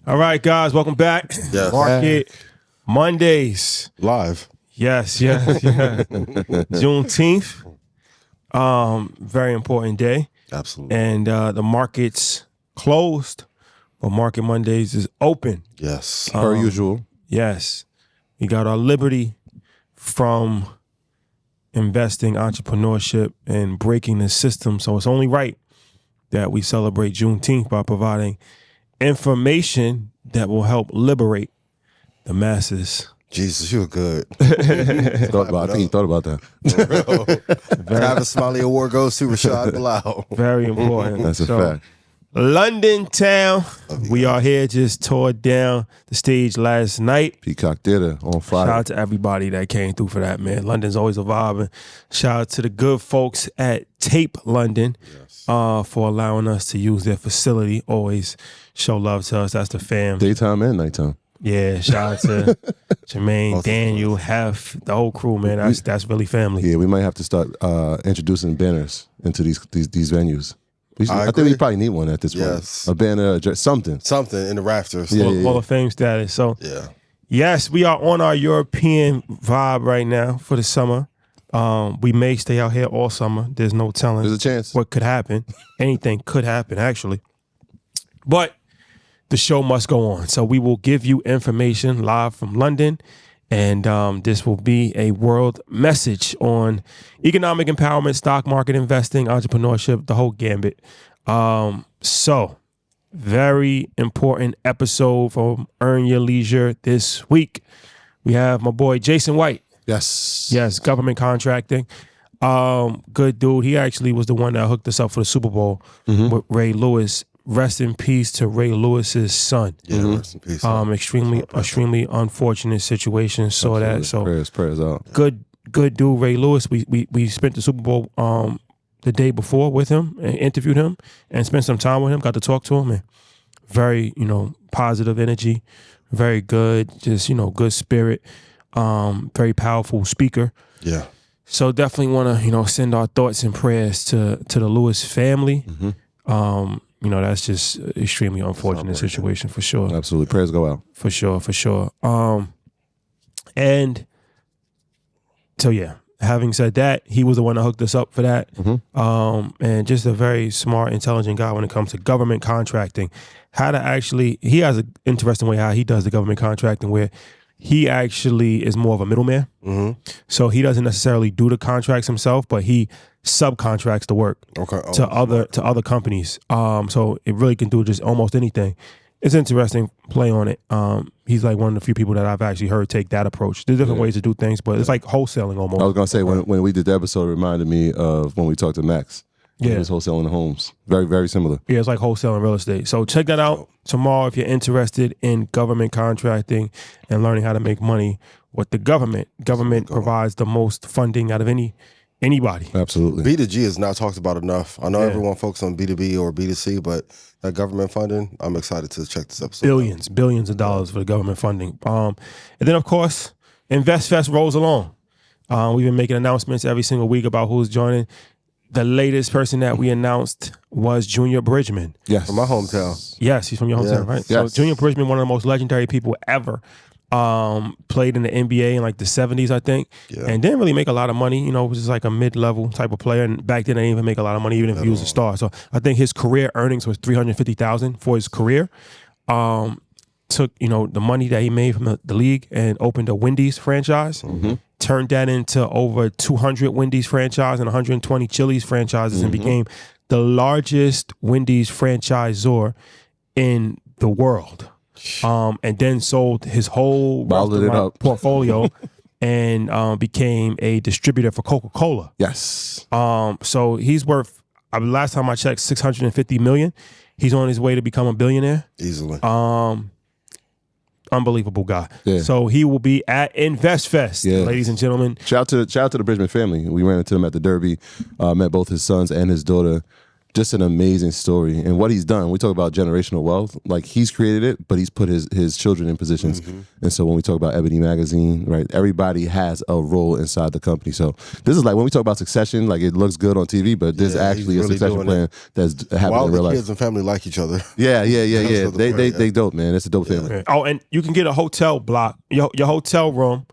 All right, guys, welcome back. Yes. Market Mondays. Live. Yes. Juneteenth. Very important day. Absolutely. And the market's closed, but Market Mondays is open. Yes. Per usual. Yes. We got our liberty from investing, entrepreneurship, and breaking the system. So it's only right that we celebrate Juneteenth by providing information that will help liberate the masses. Jesus, you were good. I think you thought about that. Travis Smiley Award goes to Rashad Bilal. Very important. That's a fact. London town. We are here, just tore down the stage last night. Peacock Theater on Friday. Shout out to everybody that came through for that, man. London's always a vibe. And shout out to the good folks at Tape London for allowing us to use their facility. Always show love to us. That's the fam. Daytime and nighttime. Yeah, shout out to Jermaine, Daniel, Hef, the whole crew, man. That's really family. Yeah, we might have to start introducing banners into these venues. I think agree. we probably need one at this point. Yes. A banner, something. Something in the rafters. Hall of Fame status. So, yes, we are on our European vibe right now for the summer. We may stay out here all summer. There's no telling. There's a chance. What could happen. Anything could happen, actually. But the show must go on. So we will give you information live from London. And this will be a world message on economic empowerment, stock market investing, entrepreneurship, the whole gambit. So very important episode from Earn Your Leisure this week. We have my boy Jason White. Yes, government contracting. Good dude. He actually was the one that hooked us up for the Super Bowl with Ray Lewis. Rest in peace to Ray Lewis's son. Yeah, rest in peace. Extremely unfortunate situation. Saw that. So prayers out. Good dude, Ray Lewis. We spent the Super Bowl the day before with him and interviewed him and spent some time with him. Got to talk to him and very positive energy, very good, just good spirit, very powerful speaker. Yeah. So definitely want to send our thoughts and prayers to the Lewis family. That's just extremely unfortunate situation for sure. Absolutely. Prayers go out. For sure. And so, yeah, having said that, he was the one that hooked us up for that. And just a very smart, intelligent guy when it comes to government contracting. He has an interesting way how he does the government contracting where he actually is more of a middleman. So he doesn't necessarily do the contracts himself, but he subcontracts the work to other companies. So it really can do just almost anything. It's interesting play on it. He's like one of the few people that I've actually heard take that approach. There's different ways to do things, but it's like wholesaling almost. I was gonna say when we did the episode, it reminded me of when we talked to Max. He was wholesaling the homes. Very, very similar. Yeah, it's like wholesaling real estate. So check that out tomorrow if you're interested in government contracting and learning how to make money with the government. Government provides the most funding out of anybody. Absolutely. B2G is not talked about enough. I know everyone focuses on B2B or B2C, but that government funding, I'm excited to check this episode out. Billions of dollars for the government funding. And then, of course, InvestFest rolls along. We've been making announcements every single week about who's joining. The latest person that we announced was Junior Bridgman. Yes. From my hometown. Yes, he's from your hometown, right? Yes. So Junior Bridgman, one of the most legendary people ever. Played in the NBA in like the 70s, I think, and didn't really make a lot of money. Was just like a mid-level type of player, and back then they didn't even make a lot of money, even if he was a star. So I think his career earnings was $350,000 for his career. Took the money that he made from the league and opened a Wendy's franchise. Turned that into over 200 Wendy's franchise and 120 Chili's franchises, and became the largest Wendy's franchisor in the world. And then sold his whole portfolio and became a distributor for Coca-Cola. Yes. So he's worth, last time I checked, $650 million. He's on his way to become a billionaire. Easily. Unbelievable guy. Yeah. So he will be at InvestFest, ladies and gentlemen. Shout out to the Bridgman family. We ran into them at the Derby, met both his sons and his daughter. just an amazing story. And what he's done, we talk about generational wealth, like he's created it, but he's put his children in positions. And so when we talk about Ebony Magazine, right, everybody has a role inside the company. So this is like when we talk about succession, like it looks good on TV, but there's actually really a succession plan that's happening in real life. Kids and family like each other. Yeah. They dope, man. It's a dope family. Oh, and you can get a hotel block, your hotel room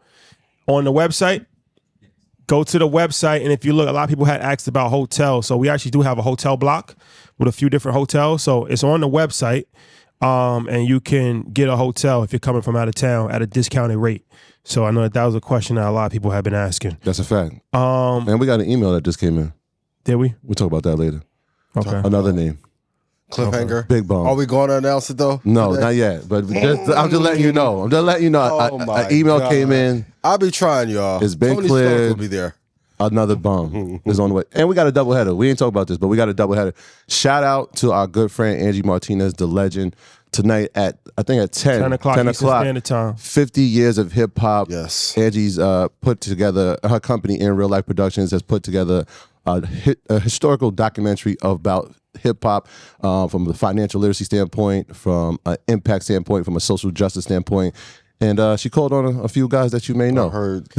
on the website. Go to the website, and if you look, a lot of people had asked about hotels. So we actually do have a hotel block with a few different hotels. So it's on the website, and you can get a hotel if you're coming from out of town at a discounted rate. So I know that was a question that a lot of people have been asking. That's a fact. And we got an email that just came in. Did we? We'll talk about that later. Okay. Another name. Cliffhanger. Big bomb. Are we going to announce it though? No, today? Not yet. But I'm just letting you know. I'm just letting you know. An email came in. I'll be trying, y'all. It's been Tony cleared. Stark will be there. Another bomb is on the way. And we got a doubleheader. We ain't talk about this, but we got a doubleheader. Shout out to our good friend Angie Martinez, the legend, tonight at, I think at 10 o'clock. 10 Eastern Standard Time. 50 years of hip hop. Yes. Angie's put together, her company In Real Life Productions has put together a historical documentary about hip hop from a financial literacy standpoint, from an impact standpoint, from a social justice standpoint. And she called on a few guys that you may know. I heard.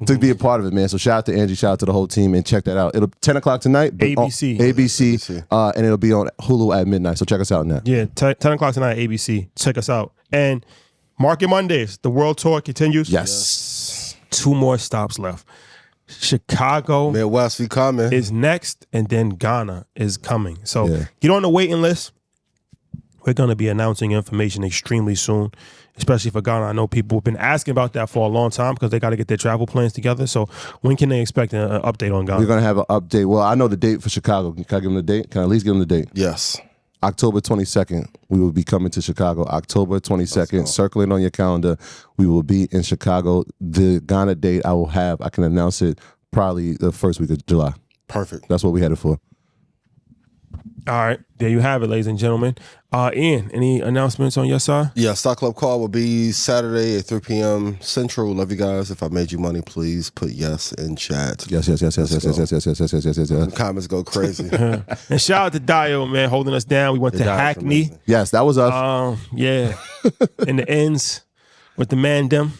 To be a part of it, man. So shout out to Angie, shout out to the whole team, and check that out. It'll 10 o'clock tonight. ABC. And it'll be on Hulu at midnight. So check us out now. Yeah, 10 o'clock tonight, ABC. Check us out. And Market Mondays, the world tour continues. Yes. 2 more stops left. Chicago Midwest, we coming. is next, and then Ghana is coming. So get on the waiting list. We're going to be announcing information extremely soon, especially for Ghana. I know people have been asking about that for a long time because they got to get their travel plans together. So when can they expect an update on Ghana? We're going to have an update. Well, I know the date for Chicago. Can I give them the date? Can I at least give them the date? Yes. October 22nd, we will be coming to Chicago. October 22nd, circling on your calendar. We will be in Chicago. The Ghana date I can announce it probably the first week of July. Perfect. That's what we headed for. All right. There you have it, ladies and gentlemen. Ian, any announcements on your side? Yeah, Stock Club call will be Saturday at 3 p.m. Central. Love you guys. If I made you money, please put yes in chat. Yes. Comments go crazy. And shout out to Dio, man, holding us down. We went to Hackney. Yes, that was us. Yeah. In the ends with the man them.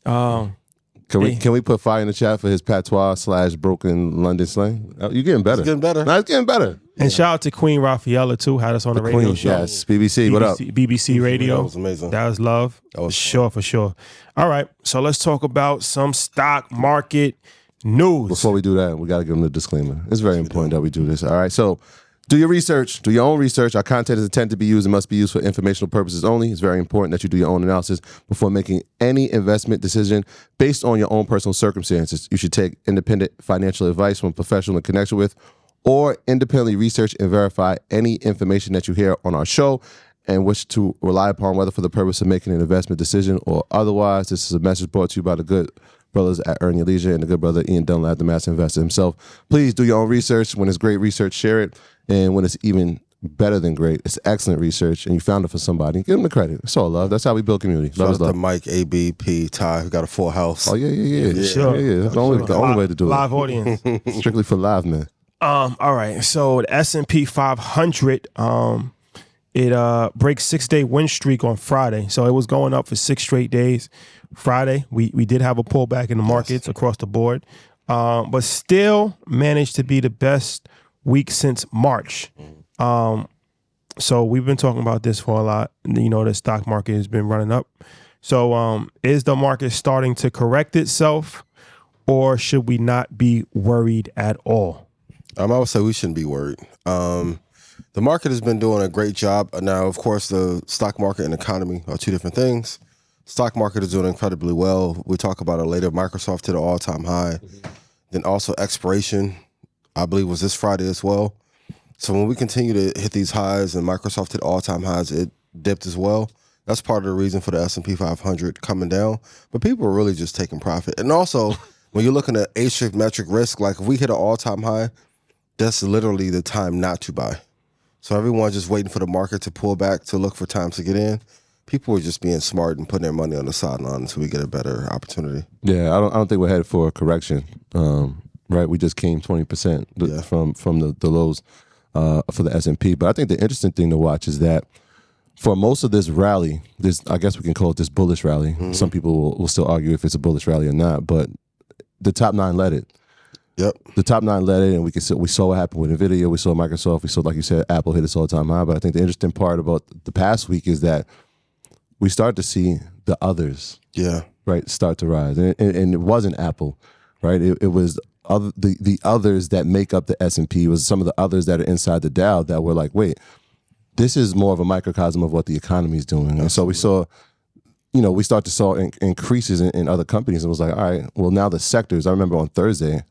Can we put fire in the chat for his patois / broken London slang? You're getting better. It's getting better. No, it's getting better. And shout out to Queen Rafaela too. Had us on the radio Queen, show. yes. BBC, what up? BBC Radio. That was amazing. That was love. That was for sure. All right. So let's talk about some stock market news. Before we do that, we got to give them the disclaimer. It's very important that we do this. All right. So do your research. Do your own research. Our content is intended to be used and must be used for informational purposes only. It's very important that you do your own analysis before making any investment decision based on your own personal circumstances. You should take independent financial advice from a professional in connection with, or independently research and verify any information that you hear on our show and wish to rely upon, whether for the purpose of making an investment decision or otherwise. This is a message brought to you by the good brothers at Earn Your Leisure and the good brother Ian Dunlap, the master investor himself. Please do your own research. When it's great research, share it. And when it's even better than great, it's excellent research, and you found it for somebody, give them the credit. It's all love. That's how we build community. Shout out to Mike, ABP, Ty, who got a full house. Oh, yeah. Sure. Yeah. That's the only way to do live audience. Strictly for live, man. All right. So the S&P 500, it breaks 6-day win streak on Friday. So it was going up for 6 straight days. Friday, we did have a pullback in the markets across the board, but still managed to be the best week since March. So we've been talking about this for a lot. You know, the stock market has been running up. So is the market starting to correct itself, or should we not be worried at all? I would say we shouldn't be worried. The market has been doing a great job. Now, of course, the stock market and economy are 2 different things. Stock market is doing incredibly well. We'll talk about it later. Microsoft hit an all-time high. Then also expiration, I believe, was this Friday as well. So when we continue to hit these highs and Microsoft hit all-time highs, it dipped as well. That's part of the reason for the S&P 500 coming down. But people are really just taking profit. And also, when you're looking at asymmetric risk, like if we hit an all-time high, that's literally the time not to buy. So everyone's just waiting for the market to pull back to look for times to get in. People are just being smart and putting their money on the sideline until we get a better opportunity. Yeah, I don't think we're headed for a correction. Right, we just came 20% from the lows. for the S&P. But I think the interesting thing to watch is that for most of this rally, I guess we can call it this bullish rally. Some people will still argue if it's a bullish rally or not, but the top 9 led it. Yep. The top 9 led it, and we saw what happened with Nvidia. We saw Microsoft. We saw, like you said, Apple hit its all-time high. But I think the interesting part about the past week is that we start to see the others, right, start to rise, and it wasn't Apple, right? It was the others that make up the S&P. It was some of the others that are inside the Dow that were like, wait, this is more of a microcosm of what the economy is doing. And so we saw, we start to saw increases in other companies. It was like, all right, well, now the sectors. I remember on Thursday,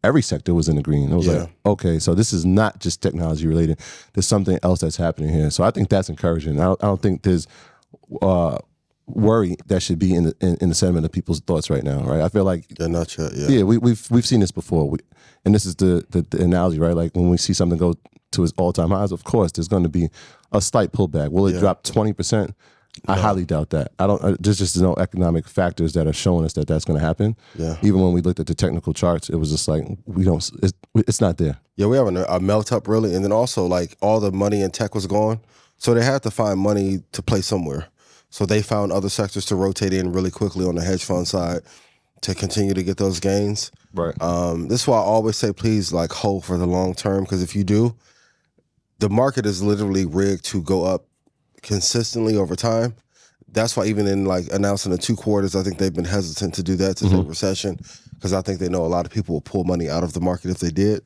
every sector was in the green. It was like, okay, so this is not just technology related. There's something else that's happening here. So I think that's encouraging. I don't think there's worry that should be in the sentiment of people's thoughts right now, right? I feel like they're not yet. Yeah, we've seen this before, and this is the analogy, right? Like when we see something go to its all-time highs, of course, there's going to be a slight pullback. Will it drop 20%? I highly doubt that. There's just no economic factors that are showing us that that's going to happen. Yeah. Even when we looked at the technical charts, it was just like it's not there. Yeah, we have a melt up really, and then also like all the money in tech was gone, so they had to find money to play somewhere. So they found other sectors to rotate in really quickly on the hedge fund side to continue to get those gains. Right. This is why I always say please like hold for the long term, because if you do, the market is literally rigged to go up consistently over time. That's why even in like announcing the 2 quarters, I think they've been hesitant to do that to take recession, because I think they know a lot of people will pull money out of the market if they did.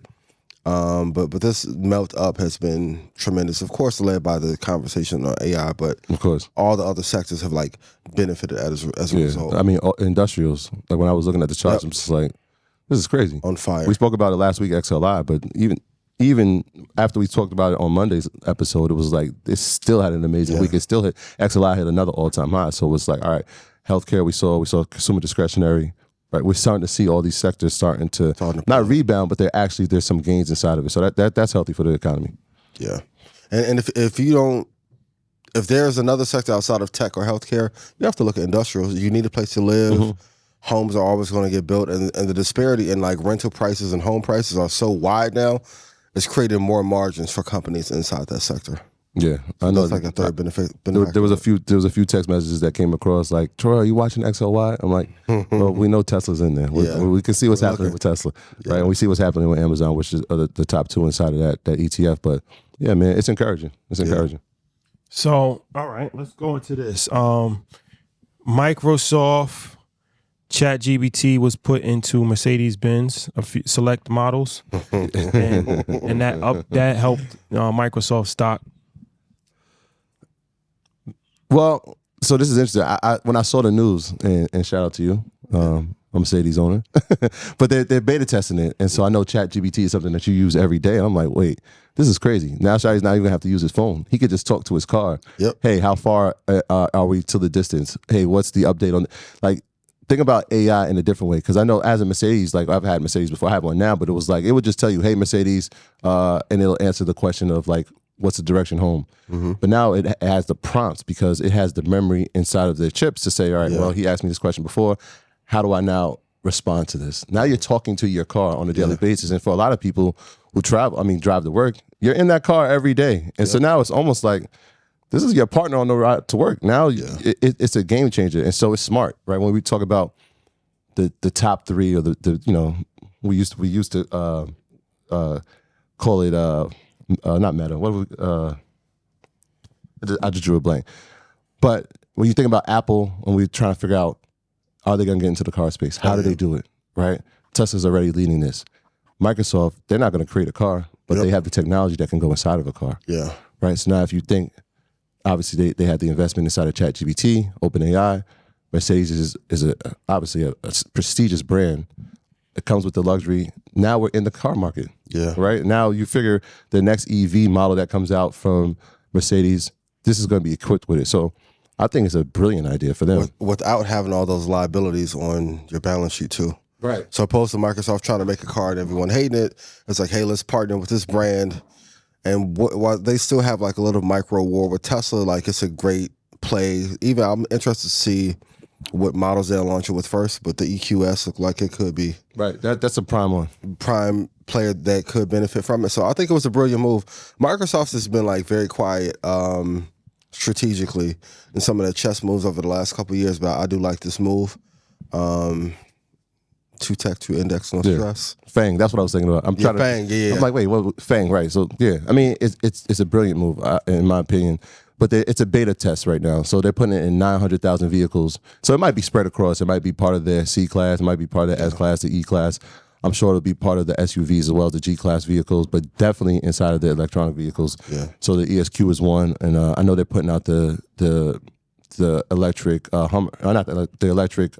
But this melt up has been tremendous. Of course, led by the conversation on AI, but of course, all the other sectors have like benefited as a result. I mean, industrials. Like when I was looking at the charts, I'm just like, this is crazy. On fire. We spoke about it last week, XLI, but even after we talked about it on Monday's episode, it was like it still had an amazing week. It still hit XLI hit another all-time high. So it was like, all right, healthcare we saw consumer discretionary. Right, we're starting to see all these sectors starting to not rebound, but there's some gains inside of it. So that's healthy for the economy. Yeah, and if there's another sector outside of tech or healthcare, you have to look at industrials. You need a place to live. Homes are always going to get built, and the disparity in like rental prices and home prices are so wide now. It's creating more margins for companies inside that sector. Yeah, I know. That's like a third benefit. There was a few text messages that came across like, Troy, are you watching XLY? I'm like, well, we know Tesla's in there. We can see what's happening with Tesla, right? And we see what's happening with Amazon, which is the top 2 inside of that ETF. But yeah, man, it's encouraging. It's encouraging. So, all right, let's go into this. Microsoft ChatGPT was put into Mercedes-Benz, a few select models, and that helped Microsoft stock. Well, so this is interesting. I when I saw the news, and shout out to you, I'm a Mercedes owner, but they're beta testing it, and so I know ChatGPT is something that you use every day. And I'm like, wait, this is crazy. Now Shadi's not even gonna have to use his phone. He could just talk to his car. Yep. Hey, how far are we to the distance? Hey, what's the update on? Like, think about AI in a different way, because I know as a Mercedes, like I've had Mercedes before, I have one now, but it was like it would just tell you, hey, Mercedes, and it'll answer the question of like, what's the direction home? But now it has the prompts because it has the memory inside of the chips to say, all right, well, he asked me this question before. How do I now respond to this? Now you're talking to your car on a daily basis. And for a lot of people who drive to work, you're in that car every day. And so now it's almost like this is your partner on the ride to work. Now it's a game changer. And so it's smart, right? When we talk about the top 3 or the we used to call it not meta. What I just drew a blank. But when you think about Apple, when we're trying to figure out, are they going to get into the car space? How do they do it, right? Tesla's already leading this. Microsoft, they're not going to create a car, but they have the technology that can go inside of a car. Yeah. Right? So now if you think, obviously they had the investment inside of ChatGPT, OpenAI. Mercedes is obviously a prestigious brand. It comes with the luxury. Now we're in the car market. Yeah. Right? Now you figure the next EV model that comes out from Mercedes, this is going to be equipped with it. So I think it's a brilliant idea for them. Without having all those liabilities on your balance sheet too. Right. So opposed to Microsoft trying to make a car and everyone hating it, it's like, hey, let's partner with this brand. And while they still have like a little micro war with Tesla, like it's a great play. Even I'm interested to see what models they'll launch it with first, but the EQS look like it could be. Right. That's a prime one. Prime player that could benefit from it. So I think it was a brilliant move. Microsoft has been like very quiet strategically in some of the chess moves over the last couple of years, but I do like this move. 2 tech, 2 index, no stress. Fang, that's what I was thinking about. I'm trying Fang, I'm like, wait, what? Fang, right? So yeah, I mean, it's a brilliant move in my opinion, but it's a beta test right now. So they're putting it in 900,000 vehicles. So it might be spread across. It might be part of their C class. It might be part of the S class, the E class. I'm sure it'll be part of the SUVs as well as the G class vehicles, but definitely inside of the electronic vehicles. Yeah. So the ESQ is one, and I know they're putting out the electric Hummer, not the electric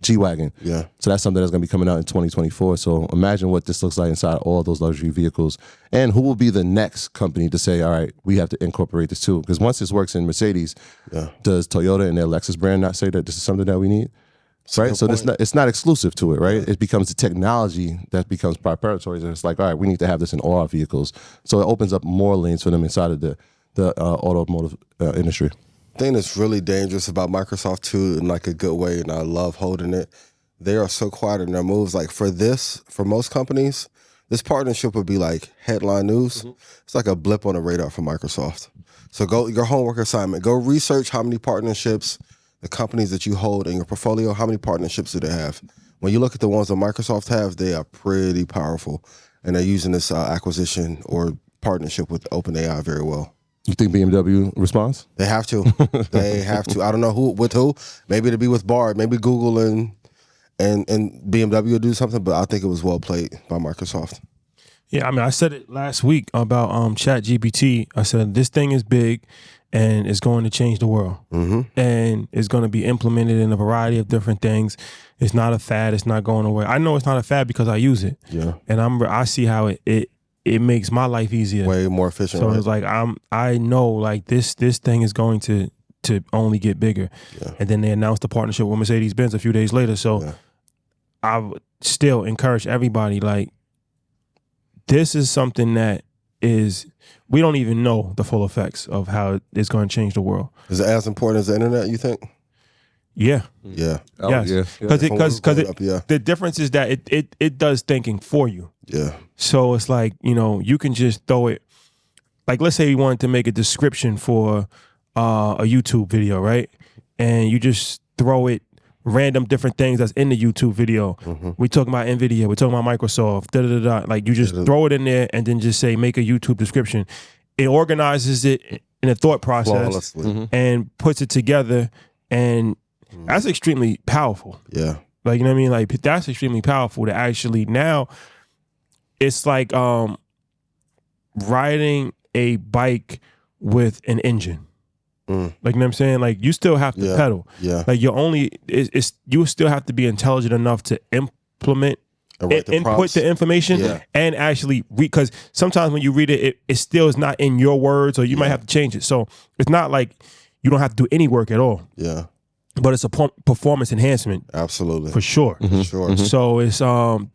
G-Wagon. Yeah. So that's something that's going to be coming out in 2024. So imagine what this looks like inside all those luxury vehicles. And who will be the next company to say, all right, we have to incorporate this too? Because once this works in Mercedes, does Toyota and their Lexus brand not say that this is something that we need? Right? So it's not exclusive to it, right? It becomes the technology that becomes proprietary. And it's like, all right, we need to have this in all our vehicles. So it opens up more lanes for them inside of the automotive industry. Thing that's really dangerous about Microsoft too, in like a good way, and I love holding it. They are so quiet in their moves. Like for most companies, this partnership would be like headline news. It's like a blip on the radar for Microsoft. So go your homework assignment. Go research how many partnerships the companies that you hold in your portfolio. How many partnerships do they have? When you look at the ones that Microsoft have, they are pretty powerful, and they're using this acquisition or partnership with OpenAI very well. You think BMW responds? They have to. They have to. I don't know with who. Maybe it'll be with Bard. Maybe Google and BMW will do something, but I think it was well played by Microsoft. Yeah, I mean, I said it last week about ChatGPT. I said this thing is big and it's going to change the world. And it's going to be implemented in a variety of different things. It's not a fad. It's not going away. I know it's not a fad because I use it. Yeah. And I see how it makes my life easier. Way more efficient. So right? it's like I know like this thing is going to only get bigger. Yeah. And then they announced the partnership with Mercedes-Benz a few days later. So I would still encourage everybody, like, this is something that we don't even know the full effects of how it's going to change the world. Is it as important as the internet, you think? Yeah. Yeah. Oh, Yes. yeah. Because the difference is that it does thinking for you. Yeah. So it's like, you can just throw it. Like, let's say you wanted to make a description for a YouTube video, right? And you just throw it random different things that's in the YouTube video. We're talking about Nvidia, we're talking about Microsoft, Like, you just throw it in there and then just say, make a YouTube description. It organizes it in a thought process and puts it together, and that's extremely powerful. Yeah. Like, you know what I mean? Like, that's extremely powerful to actually now. It's like riding a bike with an engine. Like, you know what I'm saying? Like, you still have to pedal. Yeah. Like, you still have to be intelligent enough to implement, input the information and actually read. Because sometimes when you read it, it still is not in your words, or you might have to change it. So it's not like you don't have to do any work at all. Yeah. But it's a performance enhancement. Absolutely. For sure. For sure. So it's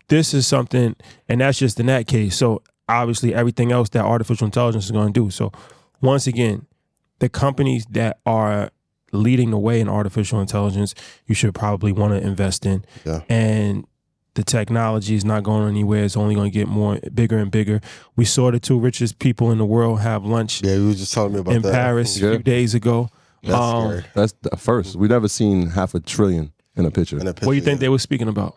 this is something, and that's just in that case. So obviously everything else that artificial intelligence is going to do. So once again, the companies that are leading the way in artificial intelligence, you should probably want to invest in. Yeah. And the technology is not going anywhere. It's only going to get bigger and bigger. We saw the 2 richest people in the world have lunch. Yeah, you were just telling me about in that. Paris a few days ago. That's scary. That's the first. We've never seen $500 billion in a picture. What do you think they were speaking about?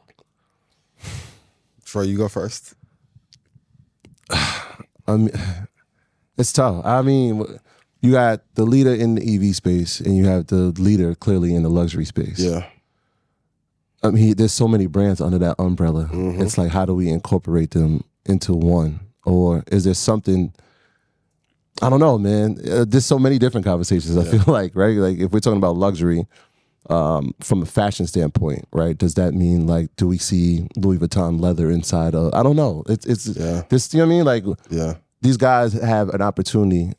Troy, you go first. I mean, it's tough. I mean, you got the leader in the EV space, and you have the leader clearly in the luxury space. Yeah. I mean, there's so many brands under that umbrella. It's like, how do we incorporate them into one? Or is there something? I don't know, man. There's so many different conversations, I feel like, right? Like, if we're talking about luxury from a fashion standpoint, right? Does that mean, like, do we see Louis Vuitton leather inside of, I don't know. It's this, you know what I mean? Like, these guys have an opportunity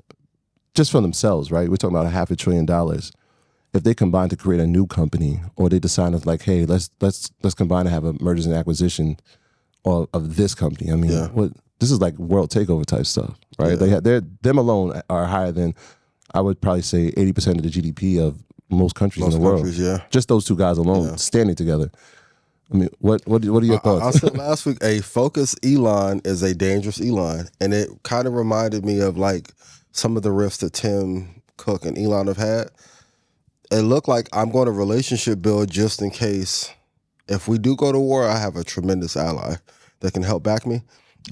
just for themselves, right? We're talking about $500 billion. If they combine to create a new company, or they decide to, like, hey, let's combine to have a mergers and acquisition of this company. I mean, what? This is like world takeover type stuff, right? Them alone are higher than, I would probably say, 80% of the GDP of most countries in the world. Yeah. Just those 2 guys alone standing together. I mean, what are your thoughts? I said last week, a focused Elon is a dangerous Elon. And it kind of reminded me of like some of the riffs that Tim Cook and Elon have had. It looked like I'm going to relationship build just in case if we do go to war, I have a tremendous ally that can help back me.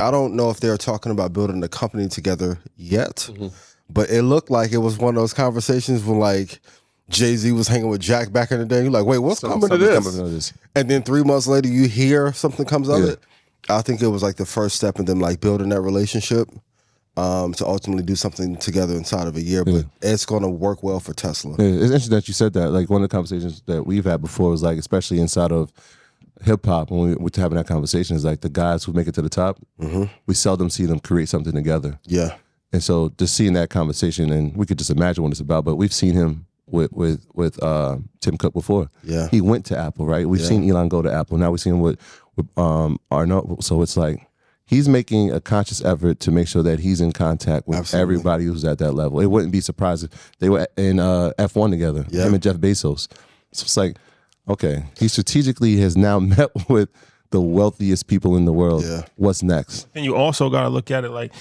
I don't know if they're talking about building a company together yet, but it looked like it was one of those conversations when like Jay-Z was hanging with Jack back in the day. You're like, wait, what's coming to this? And then 3 months later, you hear something comes of it. I think it was like the first step in them like building that relationship to ultimately do something together inside of a year. But it's going to work well for Tesla. Yeah, it's interesting that you said that. Like one of the conversations that we've had before was like, especially inside of hip hop, when we're having that conversation, is like the guys who make it to the top, we seldom see them create something together. Yeah. And so just seeing that conversation, and we could just imagine what it's about, but we've seen him with Tim Cook before. Yeah. He went to Apple, right? We've seen Elon go to Apple. Now we see him with Arnaud. So it's like he's making a conscious effort to make sure that he's in contact with everybody who's at that level. It wouldn't be surprising if they were in F1 together, him and Jeff Bezos. So it's like, okay, he strategically has now met with the wealthiest people in the world. Yeah. What's next? And you also got to look at it like,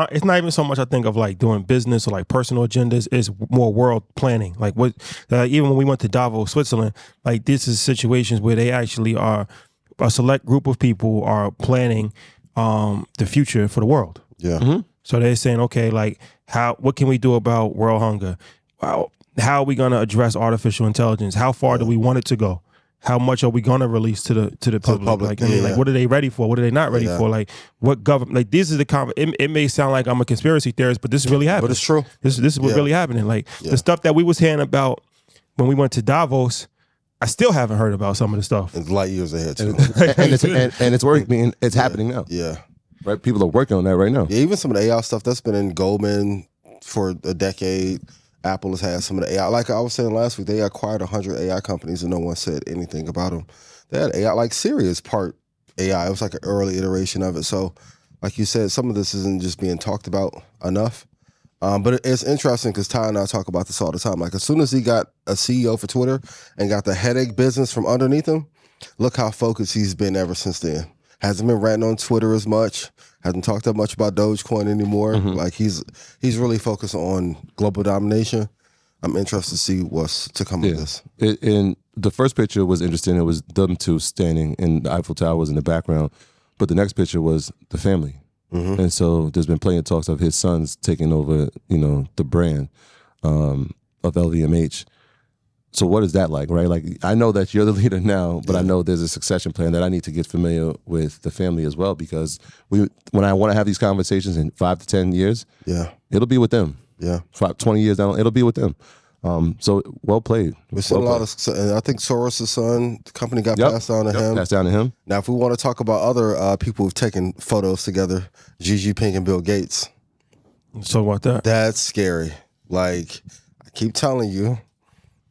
it's not even so much I think of like doing business or like personal agendas. It's more world planning. Like what, even when we went to Davos, Switzerland, like this is situations where they actually are, a select group of people are planning the future for the world. Yeah. So they're saying, okay, like what can we do about world hunger? How are we going to address artificial intelligence? How far do we want it to go? How much are we going to release to the public? Like, I mean, like, what are they ready for? What are they not ready for? Like, what government? Like, this is the it may sound like I'm a conspiracy theorist, but this is really happening. But it's true. This is what really happening. Like the stuff that we was hearing about when we went to Davos, I still haven't heard about some of the stuff. It's light years ahead too. and it's working. It's happening now. Yeah. Right. People are working on that right now. Yeah. Even some of the AI stuff that's been in Goldman for a decade. Apple has had some of the AI. Like I was saying last week, they acquired 100 AI companies and no one said anything about them. They had AI, like Siri is part AI. It was like an early iteration of it. So, like you said, some of this isn't just being talked about enough. But it's interesting because Ty and I talk about this all the time. Like as soon as he got a CEO for Twitter and got the headache business from underneath him, look how focused he's been ever since then. Hasn't been ranting on Twitter as much. Hasn't talked that much about Dogecoin anymore. Like he's really focused on global domination. I'm interested to see what's to come of this. And the first picture was interesting. It was them two standing, and the Eiffel Tower was in the background. But the next picture was the family. And so there's been plenty of talks of his sons taking over, the brand of LVMH. So what is that like, right? Like, I know that you're the leader now, but I know there's a succession plan that I need to get familiar with the family as well, because when I want to have these conversations in 5 to 10 years, it'll be with them. 20 years down, it'll be with them. So well played. We've seen a lot of, and I think Soros' son, the company got passed down to him. Passed down to him. Now, if we want to talk about other people who've taken photos together, Xi Jinping and Bill Gates. So about that? That's scary. Like, I keep telling you,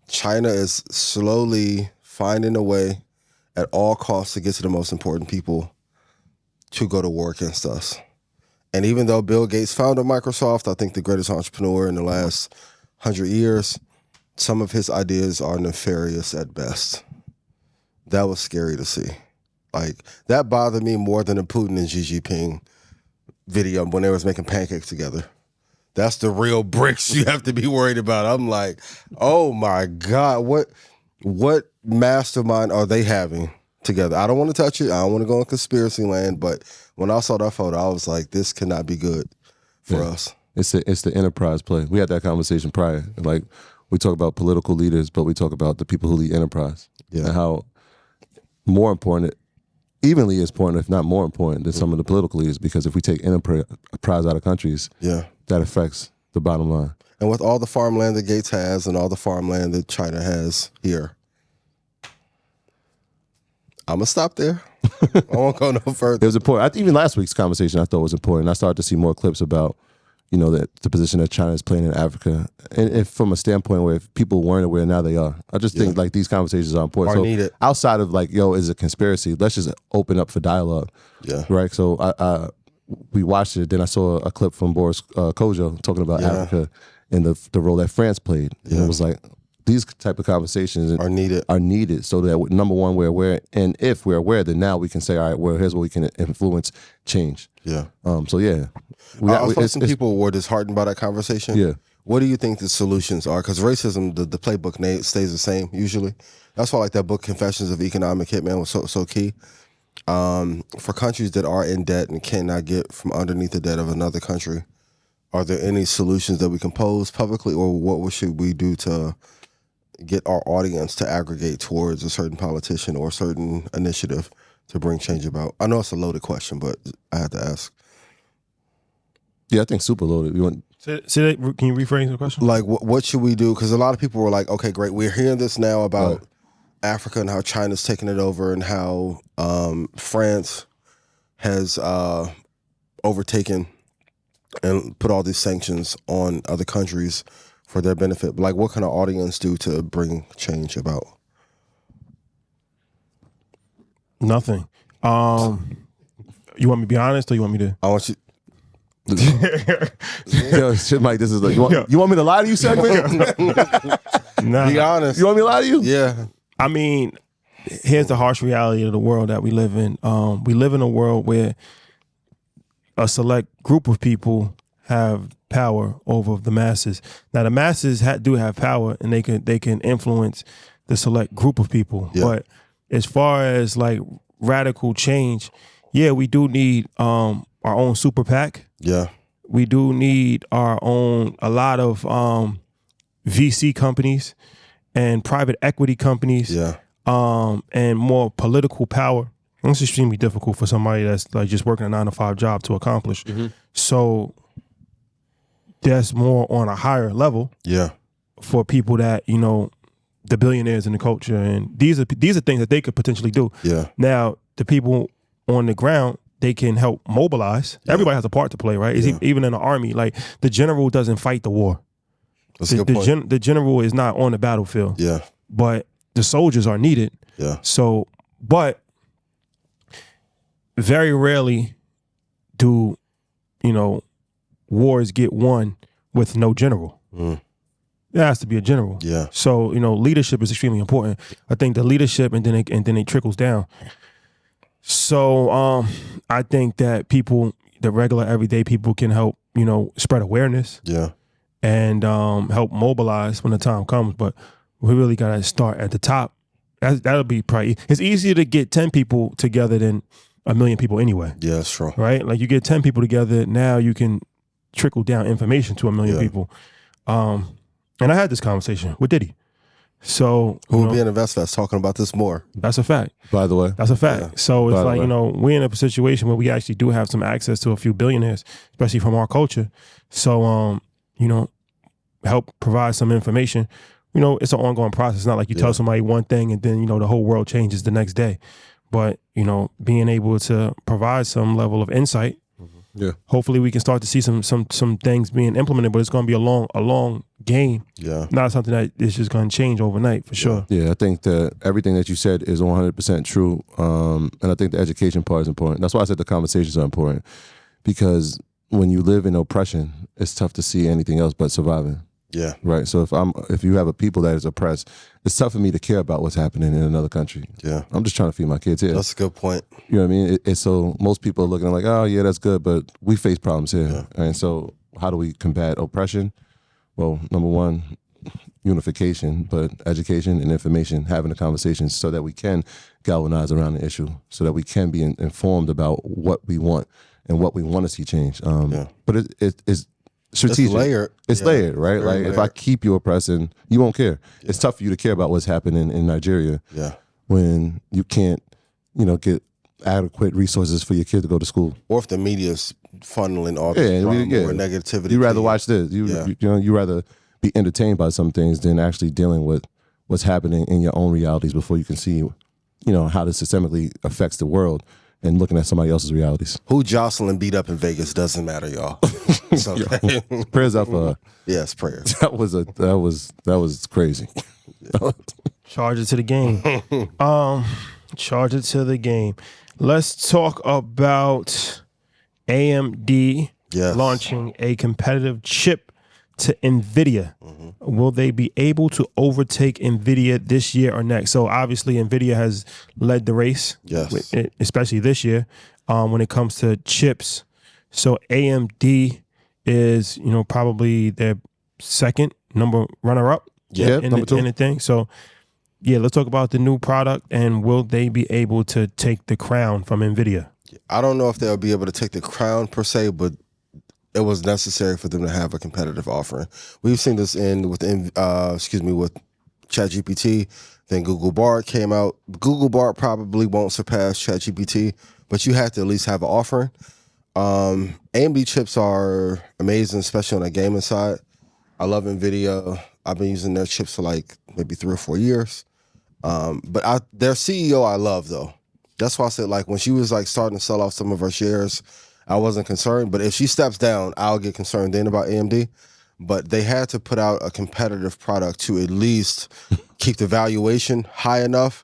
China is slowly finding a way at all costs to get to the most important people to go to war against us. And even though Bill Gates founded Microsoft, I think the greatest entrepreneur in the last 100 years, some of his ideas are nefarious at best. That was scary to see. Like, that bothered me more than the Putin and Xi Jinping video when they was making pancakes together. That's the real bricks you have to be worried about. I'm like, oh my God, what mastermind are they having together? I don't want to touch it. I don't want to go in conspiracy land, but when I saw that photo, I was like, this cannot be good for us. It's the enterprise play. We had that conversation prior. Like, we talk about political leaders, but we talk about the people who lead enterprise. And how more important, evenly as important, if not more important, than some of the political leaders, because if we take enterprise out of countries, that affects the bottom line. And with all the farmland that Gates has and all the farmland that China has here, I'm going to stop there. I won't go no further. It was important. Even last week's conversation I thought was important. I started to see more clips about, the position that China is playing in Africa. And from a standpoint where if people weren't aware, now they are. I just think like these conversations are important. Are needed. Outside of like, is it conspiracy? Let's just open up for dialogue. Right? So we watched it. Then I saw a clip from Boris Kojo talking about Africa and the role that France played. And it was like, these type of conversations are needed. So that number one, we're aware, and if we're aware, then now we can say, all right, well, here's what we can influence change. Yeah. So yeah, I thought some people were disheartened by that conversation. Yeah. What do you think the solutions are? Because racism, the playbook stays the same usually. That's why like that book, Confessions of Economic Hitman, was so key. For countries that are in debt and cannot get from underneath the debt of another country, are there any solutions that we can pose publicly, or what should we do to get our audience to aggregate towards a certain politician or a certain initiative to bring change about? I know it's a loaded question, but I had to ask. Yeah, I think super loaded. You want? Can you rephrase the question? Like, what should we do? Because a lot of people were like, okay, great, we're hearing this now about Africa and how China's taking it over and how France has overtaken and put all these sanctions on other countries for their benefit. But like, what can our audience do to bring change about? Nothing. You want me to be honest, or you want me to? I want you. Yo, shit, Mike, this is like, you want me to lie to you segment? Nah. Be honest. You want me to lie to you? Yeah. I mean, here's the harsh reality of the world that we live in. We live in a world where a select group of people have power over the masses. Now, the masses do have power, and they can influence the select group of people. Yeah. But as far as like radical change, yeah, we do need our own super PAC. Yeah. We do need a lot of VC companies and private equity companies. Yeah. And more political power. It's extremely difficult for somebody that's like just working a 9-to-5 job to accomplish. Mm-hmm. So that's more on a higher level. Yeah. For people that, you know, the billionaires in the culture, and these are things that they could potentially do. Yeah. Now, the people on the ground, they can help mobilize. Yeah. Everybody has a part to play, right? Yeah. Even in the army, like the general doesn't fight the war. That's a good point. The general is not on the battlefield. Yeah. But the soldiers are needed. Yeah. So, but very rarely do, you know, wars get won with no general. Mm. There has to be a general. Yeah. So, you know, leadership is extremely important. I think the leadership and then it trickles down. So, I think that people, the regular everyday people, can help, you know, spread awareness. Yeah. And help mobilize when the time comes. But we really got to start at the top. That'll be probably, it's easier to get 10 people together than 1 million people anyway. Yeah, that's true. Right? Like you get 10 people together, now you can trickle down information to 1 million people. And I had this conversation with Diddy. So who will be in InvestFest talking about this more? That's a fact. By the way. That's a fact. Yeah. So it's like, you know, we're in a situation where we actually do have some access to a few billionaires, especially from our culture. So, you know, help provide some information. You know, it's an ongoing process. It's not like you tell somebody one thing and then, you know, the whole world changes the next day. But, you know, being able to provide some level of insight, hopefully we can start to see some things being implemented, but it's going to be a long game. Yeah. Not something that is just going to change overnight for sure. Yeah, I think that everything that you said is 100% true. And I think the education part is important. That's why I said the conversations are important, because when you live in oppression, it's tough to see anything else but surviving. Yeah. Right. So if you have a people that is oppressed, it's tough for me to care about what's happening in another country. Yeah. I'm just trying to feed my kids here. That's a good point. You know what I mean? It's so most people are looking like, oh yeah, that's good, but we face problems here. Yeah. And so how do we combat oppression? Well, number one, unification, but education and information, having a conversation so that we can galvanize around the issue, so that we can be informed about what we want and what we want to see change. But it's strategic. It's layered. It's layered, right? Very like layered. If I keep you oppressing, you won't care. Yeah. It's tough for you to care about what's happening in Nigeria. Yeah. When you can't, you know, get adequate resources for your kid to go to school. Or if the media's funneling all this drama or negativity. You rather watch this. You rather be entertained by some things than actually dealing with what's happening in your own realities before you can see, you know, how this systemically affects the world. And looking at somebody else's realities. Who Jocelyn beat up in Vegas doesn't matter, y'all. Okay. Prayers up for her. Yes, prayers. That was crazy. Charge it to the game. Charge it to the game. Let's talk about AMD launching a competitive chip to Nvidia. Will they be able to overtake Nvidia this year or next? So obviously Nvidia has led the race, Yes. especially this year when it comes to chips. So AMD is, probably their second runner up. Number 2. In the thing. So yeah, let's talk about the new product and will they be able to take the crown from Nvidia? I don't know if they'll be able to take the crown per se, but it was necessary for them to have a competitive offering. We've seen this with ChatGPT. Then Google Bard came out. Google Bard probably won't surpass ChatGPT, but you have to at least have an offering. AMD chips are amazing, especially on the gaming side. I love Nvidia. I've been using their chips for like maybe 3 or 4 years. But their CEO I love though. That's why I said like when she was like starting to sell off some of her shares, I wasn't concerned. But if she steps down, I'll get concerned then about AMD. But they had to put out a competitive product to at least keep the valuation high enough,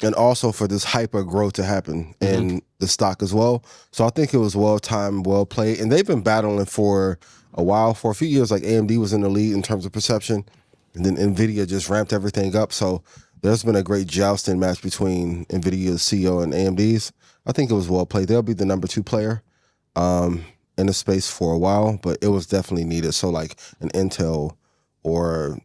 and also for this hyper growth to happen in the stock as well. So I think it was well timed, well played, and they've been battling for a while. For a few years, like AMD was in the lead in terms of perception, and then Nvidia just ramped everything up. So there's been a great jousting match between Nvidia's CEO and AMD's. I think it was well played. They'll be the number 2 player in the space for a while, but it was definitely needed. So like an Intel or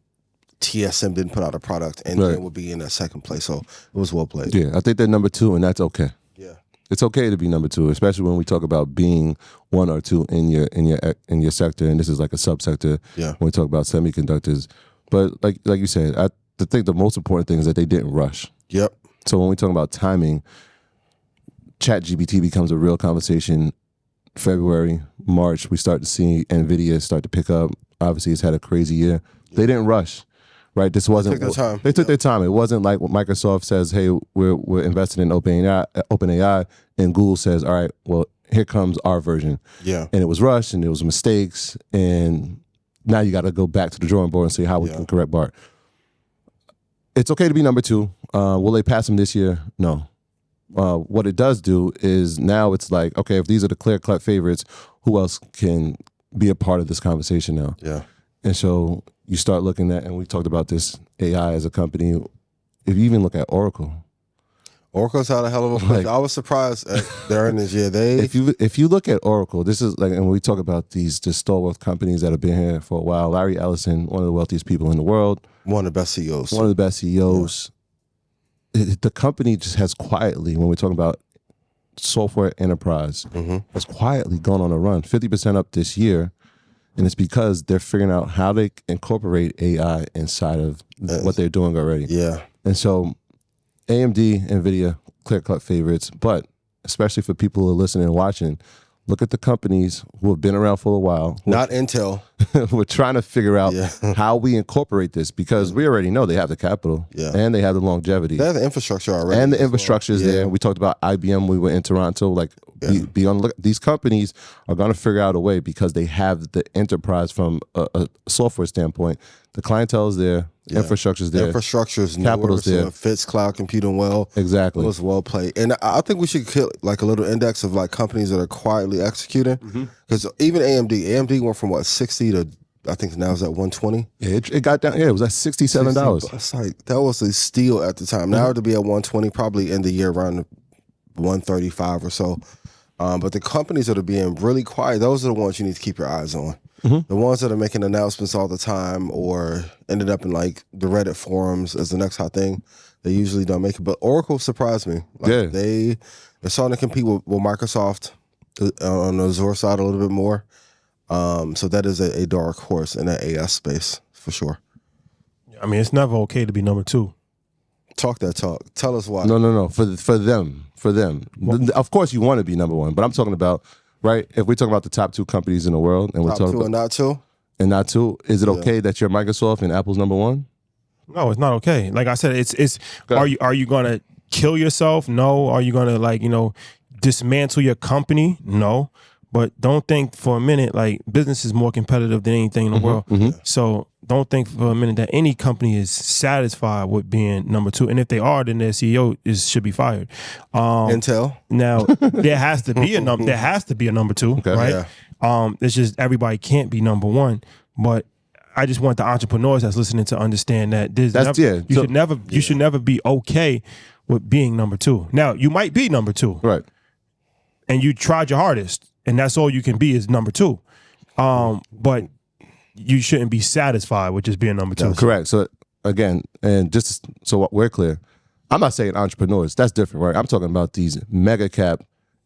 TSM didn't put out a product, and it would be in that second place. So it was well played. Yeah, I think they're number 2, and that's okay. Yeah, it's okay to be number 2, especially when we talk about being 1 or 2 in your sector, and this is like a subsector. Yeah, when we talk about semiconductors, but like you said, I think the most important thing is that they didn't rush. Yep. So when we talk about timing, ChatGPT becomes a real conversation. February, March, we start to see Nvidia start to pick up. Obviously, it's had a crazy year. They didn't rush, right? This wasn't. They took their time. They took their time. It wasn't like what Microsoft says, "Hey, we're invested in OpenAI," and Google says, "All right, well, here comes our version." Yeah. And it was rushed, and there was mistakes, and now you got to go back to the drawing board and see how we can correct Bart. It's okay to be number 2. Will they pass him this year? No. What it does do is now it's like, okay, if these are the clear-cut favorites, who else can be a part of this conversation now? Yeah. And so you start looking at, and we talked about this, AI as a company. If you even look at Oracle. Oracle's had a hell of a push. I was surprised at their earnings year. If you look at Oracle, this is like, and we talk about these stalwart companies that have been here for a while. Larry Ellison, one of the wealthiest people in the world. One of the best CEOs. One of the best CEOs. Yeah. The company just has quietly, when we're talking about software enterprise, has quietly gone on a run, 50% up this year. And it's because they're figuring out how they incorporate AI inside of what they're doing already. Yeah. And so AMD, Nvidia, clear-cut favorites, but especially for people who are listening and watching, look at the companies who have been around for a while. Not Intel. We're trying to figure out how we incorporate this, because we already know they have the capital and they have the longevity. They have the infrastructure already. And the infrastructure is there. We talked about IBM. We were in Toronto. Like, be on look. These companies are going to figure out a way, because they have the enterprise from a software standpoint. The clientele is there. Infrastructure is there. Infrastructure is capital's there. So it fits cloud computing well. Exactly. It was well played. And I think we should kill like a little index of like companies that are quietly executing. Because even AMD went from what, 60 to, I think now it's at 120. Yeah, it got down. Yeah, it was at $67. It's like, that was a steal at the time. Now to be at 120, probably end the year around 135 or so. But the companies that are being really quiet, those are the ones you need to keep your eyes on. The ones that are making announcements all the time or ended up in like the Reddit forums as the next hot thing, they usually don't make it. But Oracle surprised me. Like they're starting to compete with Microsoft on the Azure side a little bit more. So that is a dark horse in that AS space for sure. I mean, it's never okay to be number 2. Talk that talk. Tell us why. No. For them. Well, of course, you want to be number 1, but I'm talking about, right? If we're talking about the top 2 companies in the world, and we're top talking 2 about and not 2, is it okay that you're Microsoft and Apple's number 1? No, it's not okay. Like I said, it's are you going to kill yourself? No. Are you going to dismantle your company? No. But don't think for a minute like business is more competitive than anything in the world. So don't think for a minute that any company is satisfied with being number 2. And if they are, then their CEO should be fired. Intel. Now there has to be a number 2, right? Yeah. It's just everybody can't be number 1. But I just want the entrepreneurs that's listening to understand that you should never be okay with being number 2. Now, you might be number 2. Right. And you tried your hardest, and that's all you can be is number 2. But you shouldn't be satisfied with just being number 2. That's correct. So again, and just so we're clear, I'm not saying entrepreneurs. That's different, right? I'm talking about these mega cap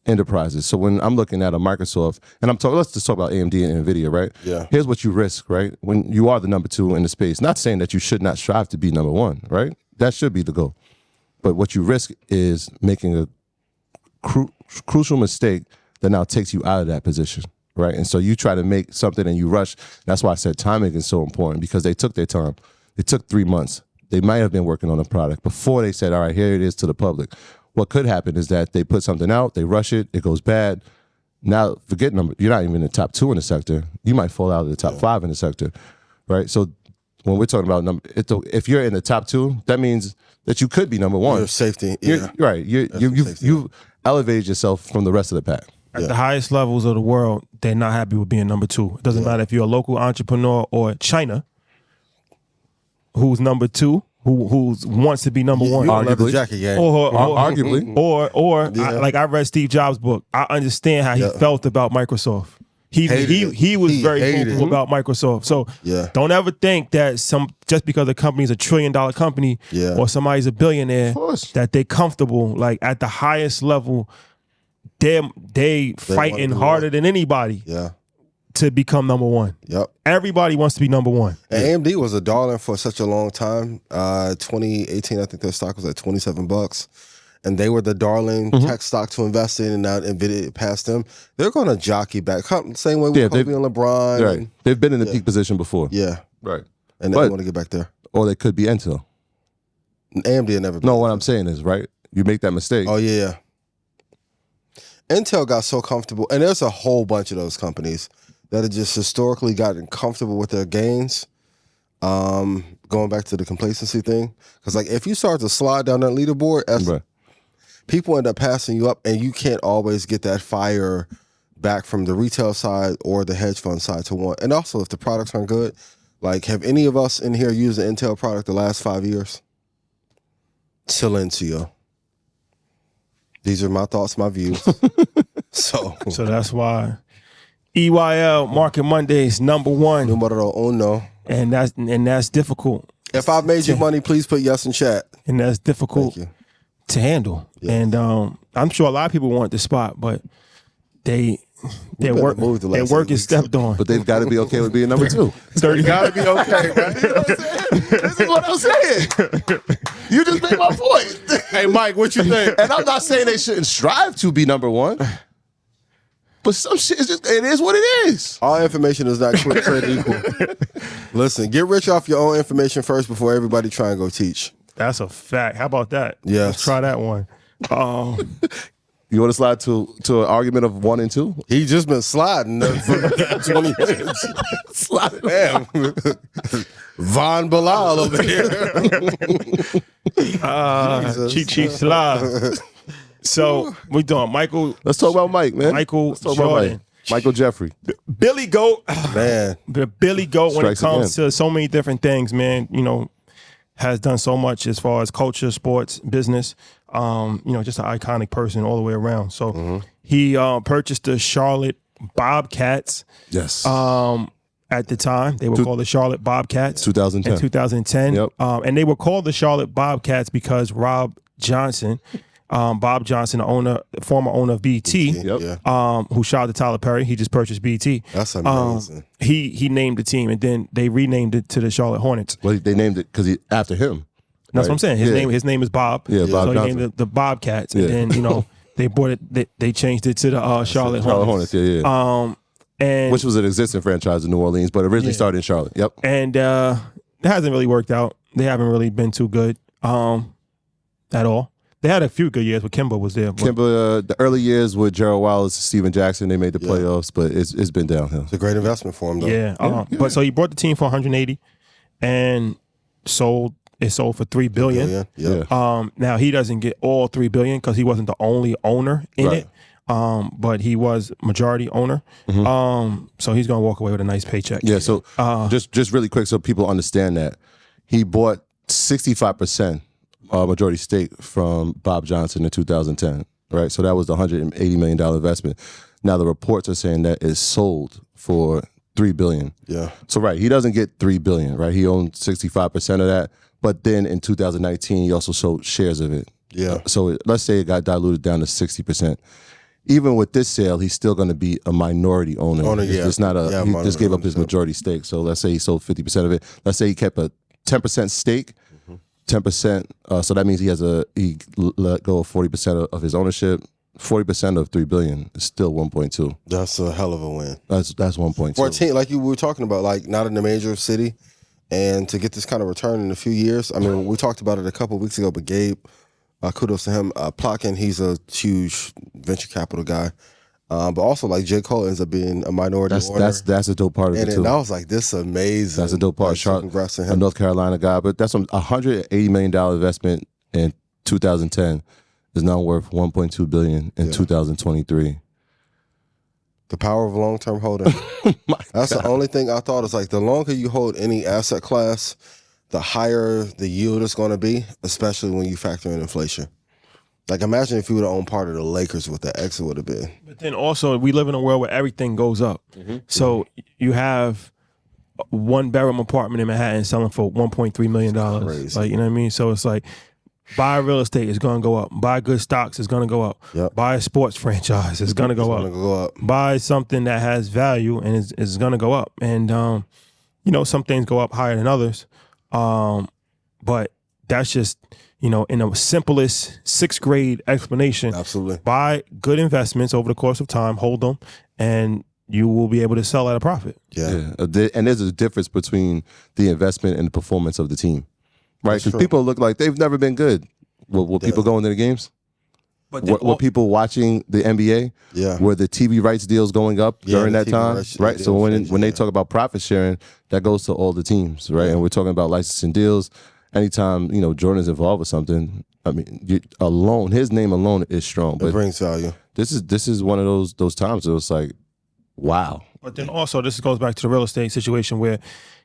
enterprises. So when I'm looking at a Microsoft, and let's just talk about AMD and Nvidia, right? Yeah. Here's what you risk, right? When you are the number 2 in the space, not saying that you should not strive to be number 1, right? That should be the goal. But what you risk is making a crucial mistake that now takes you out of that position, right? And so you try to make something and you rush. That's why I said timing is so important, because they took their time. They took 3 months. They might have been working on a product before they said, all right, here it is to the public. What could happen is that they put something out, they rush it, it goes bad. Now, forget number, you're not even in the top 2 in the sector. You might fall out of the top 5 in the sector, right? So when we're talking about if you're in the top 2, that means that you could be number 1. Your safety, yeah. Right. You've elevated yourself from the rest of the pack. At the highest levels of the world, they're not happy with being number 2. It doesn't matter if you're a local entrepreneur or China, who's number 2, who wants to be number 1. Arguably. Jacket game. Arguably. I read Steve Jobs' book. I understand how he felt about Microsoft. He was very vocal about Microsoft. So don't ever think that just because a company's $1 trillion company or somebody's a billionaire that they're comfortable. Like at the highest level, they fighting harder than anybody to become number 1. Yep. Everybody wants to be number 1. And AMD was a darling for such a long time. 2018, I think their stock was at $27. And they were the darling tech stock to invest in, and now Nvidia passed them. They're going to jockey back. Same way with Kobe and LeBron. Right. And, they've been in the peak position before. Yeah. Right. And they want to get back there. Or they could be Intel. AMD had never been. No, what I'm saying is, right, you make that mistake. Oh, yeah. Intel got so comfortable, and there's a whole bunch of those companies that have just historically gotten comfortable with their gains. Going back to the complacency thing. Because like if you start to slide down that leaderboard, people end up passing you up, and you can't always get that fire back from the retail side or the hedge fund side to one. And also, if the products aren't good, like have any of us in here used an Intel product the last 5 years? Silencio. These are my thoughts, my views. So that's why EYL Market Mondays #1. Numero uno. And that's difficult. If I've made you money, please put yes in chat. And that's difficult to handle. Yeah. And I'm sure a lot of people want the spot, but their work is stepped on. But they've got to be okay with being number 2. They got to be okay, man. You know what I'm saying? This is what I'm saying. You just made my point. Hey, Mike, what you think? And I'm not saying they shouldn't strive to be number 1. But some shit is it is what it is. All information is not created equal. Listen, get rich off your own information first before everybody try and go teach. That's a fact. How about that? Yes. Let's try that one. You want to slide to an argument of 1 and 2? He just been sliding for 20 minutes. Sliding. Damn. Von Bilal over here. Chief slide. So we doing Michael. Let's talk about Mike, man. Michael Jordan. Michael Jeffrey. Billy Goat. Man. The Billy Goat when it comes again to so many different things, man, has done so much as far as culture, sports, business. Just an iconic person all the way around. So he purchased the Charlotte Bobcats. Yes. At the time, they were called the Charlotte Bobcats. 2010. In 2010. Yep. And they were called the Charlotte Bobcats because Bob Johnson, the former owner of BT, who shot to Tyler Perry, he just purchased BT. That's amazing. He named the team, and then they renamed it to the Charlotte Hornets. Well, they named it because after him. That's what I'm saying. His name is Bob. Yeah, Bob so Johnson. he named the Bobcats, and then they bought it. They changed it to the Charlotte Hornets. And which was an existing franchise in New Orleans, but originally started in Charlotte. Yep. And it hasn't really worked out. They haven't really been too good at all. They had a few good years when Kimba was there. Kimba, the early years with Gerald Wallace, Steven Jackson, they made the playoffs, but it's been downhill. It's a great investment for him, though. Yeah. But so he brought the team for 180 and sold for $3 billion. Yeah. Now he doesn't get all $3 billion because he wasn't the only owner in it. but he was majority owner. So he's going to walk away with a nice paycheck. Yeah. So just really quick, so people understand that he bought 65% majority stake from Bob Johnson in 2010. Right. So that was the $180 million investment. Now the reports are saying that it's sold for $3 billion. Yeah. So right, he doesn't get $3 billion. Right. He owned 65% of that. But then in 2019, he also sold shares of it. Yeah. So let's say it got diluted down to 60%. Even with this sale, he's still going to be a minority owner. It's not a. He just gave up his majority stake. So let's say he sold 50% of it. Let's say he kept a 10% stake, 10%. So that means he let go of 40% of his ownership. 40% of $3 billion is still 1.2. That's a hell of a win. That's 1.2. For a team like you were talking about, like not in a major city, and to get this kind of return in a few years. I mean, we talked about it a couple of weeks ago, but Gabe, kudos to him. Plotkin, he's a huge venture capital guy. But also, like, J. Cole ends up being a minority owner. That's a dope part of it, too. And I was like, this is amazing. That's a dope part. Like, so congrats to him. A North Carolina guy. But that's a $180 million investment in 2010 is now worth $1.2 billion in 2023. The power of long-term holding. That's the only thing I thought is like the longer you hold any asset class, the higher the yield is going to be, especially when you factor in inflation. Like imagine if you would have owned part of the Lakers, what the exit would have been. But then also we live in a world where everything goes up. So you have one bedroom apartment in Manhattan selling for $1.3 million. Crazy. Like, you know what I mean? So it's like buy real estate is going to go up. Buy good stocks is going to go up. Yep. Buy a sports franchise is going to go up. Buy something that has value and is going to go up. And, you know, some things go up higher than others. But that's just, you know, in the simplest sixth grade explanation. Absolutely. Buy good investments over the course of time, hold them, and you will be able to sell at a profit. Yeah. And there's a difference between the investment and the performance of the team. Right, because people look like they've never been good. Will people going to the games? But were people watching the NBA? Yeah. Were the TV rights deals going up during that time? Right. So when they talk about profit sharing, that goes to all the teams, right? And we're talking about licensing deals. Anytime Jordan's involved with something, I mean, his name alone is strong. But it brings value. This is one of those times where it's like, wow. But then also this goes back to the real estate situation where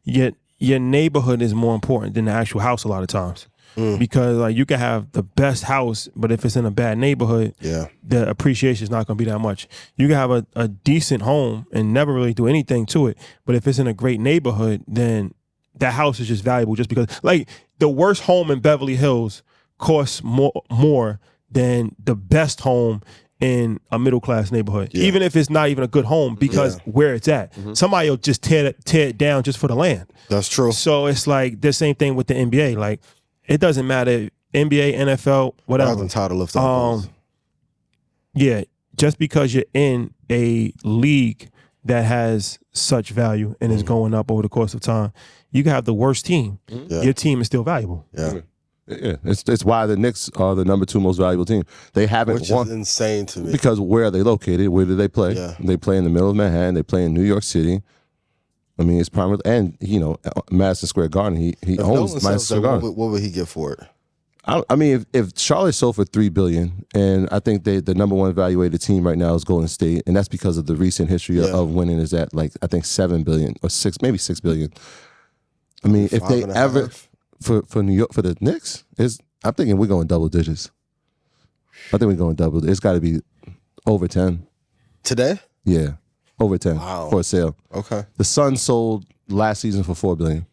your neighborhood is more important than the actual house a lot of times. Because like you can have the best house, but if it's in a bad neighborhood, the appreciation is not going to be that much. You can have a decent home and never really do anything to it, but if it's in a great neighborhood, then that house is just valuable just because like the worst home in Beverly Hills costs more than the best home in a middle-class neighborhood, even if it's not even a good home because where it's at. Somebody will just tear it down just for the land. That's true. So it's like the same thing with the NBA. Like, it doesn't matter, NBA, NFL, whatever. I'm tired of lifting up. Yeah, just because you're in a league that has such value and is going up over the course of time, you can have the worst team. Your team is still valuable. Yeah, it's why the Knicks are the number 2 most valuable team. They haven't Which won. Is insane to me. Because where are they located? Where do they play? Yeah. They play in the middle of Manhattan. They play in New York City. I mean, it's primarily, and Madison Square Garden. He owns Madison Square Garden. What would he get for it? I mean, if Charlotte sold for $3 billion, and I think the number 1 evaluated team right now is Golden State, and that's because of the recent history of winning is at like I think $7 billion or $6 billion. I mean, if they ever for New York for the Knicks, I'm thinking we're going double digits. I think we're going double. It's got to be over 10 today. Yeah, over 10 for a sale. Okay. The Suns sold last season for $4 billion.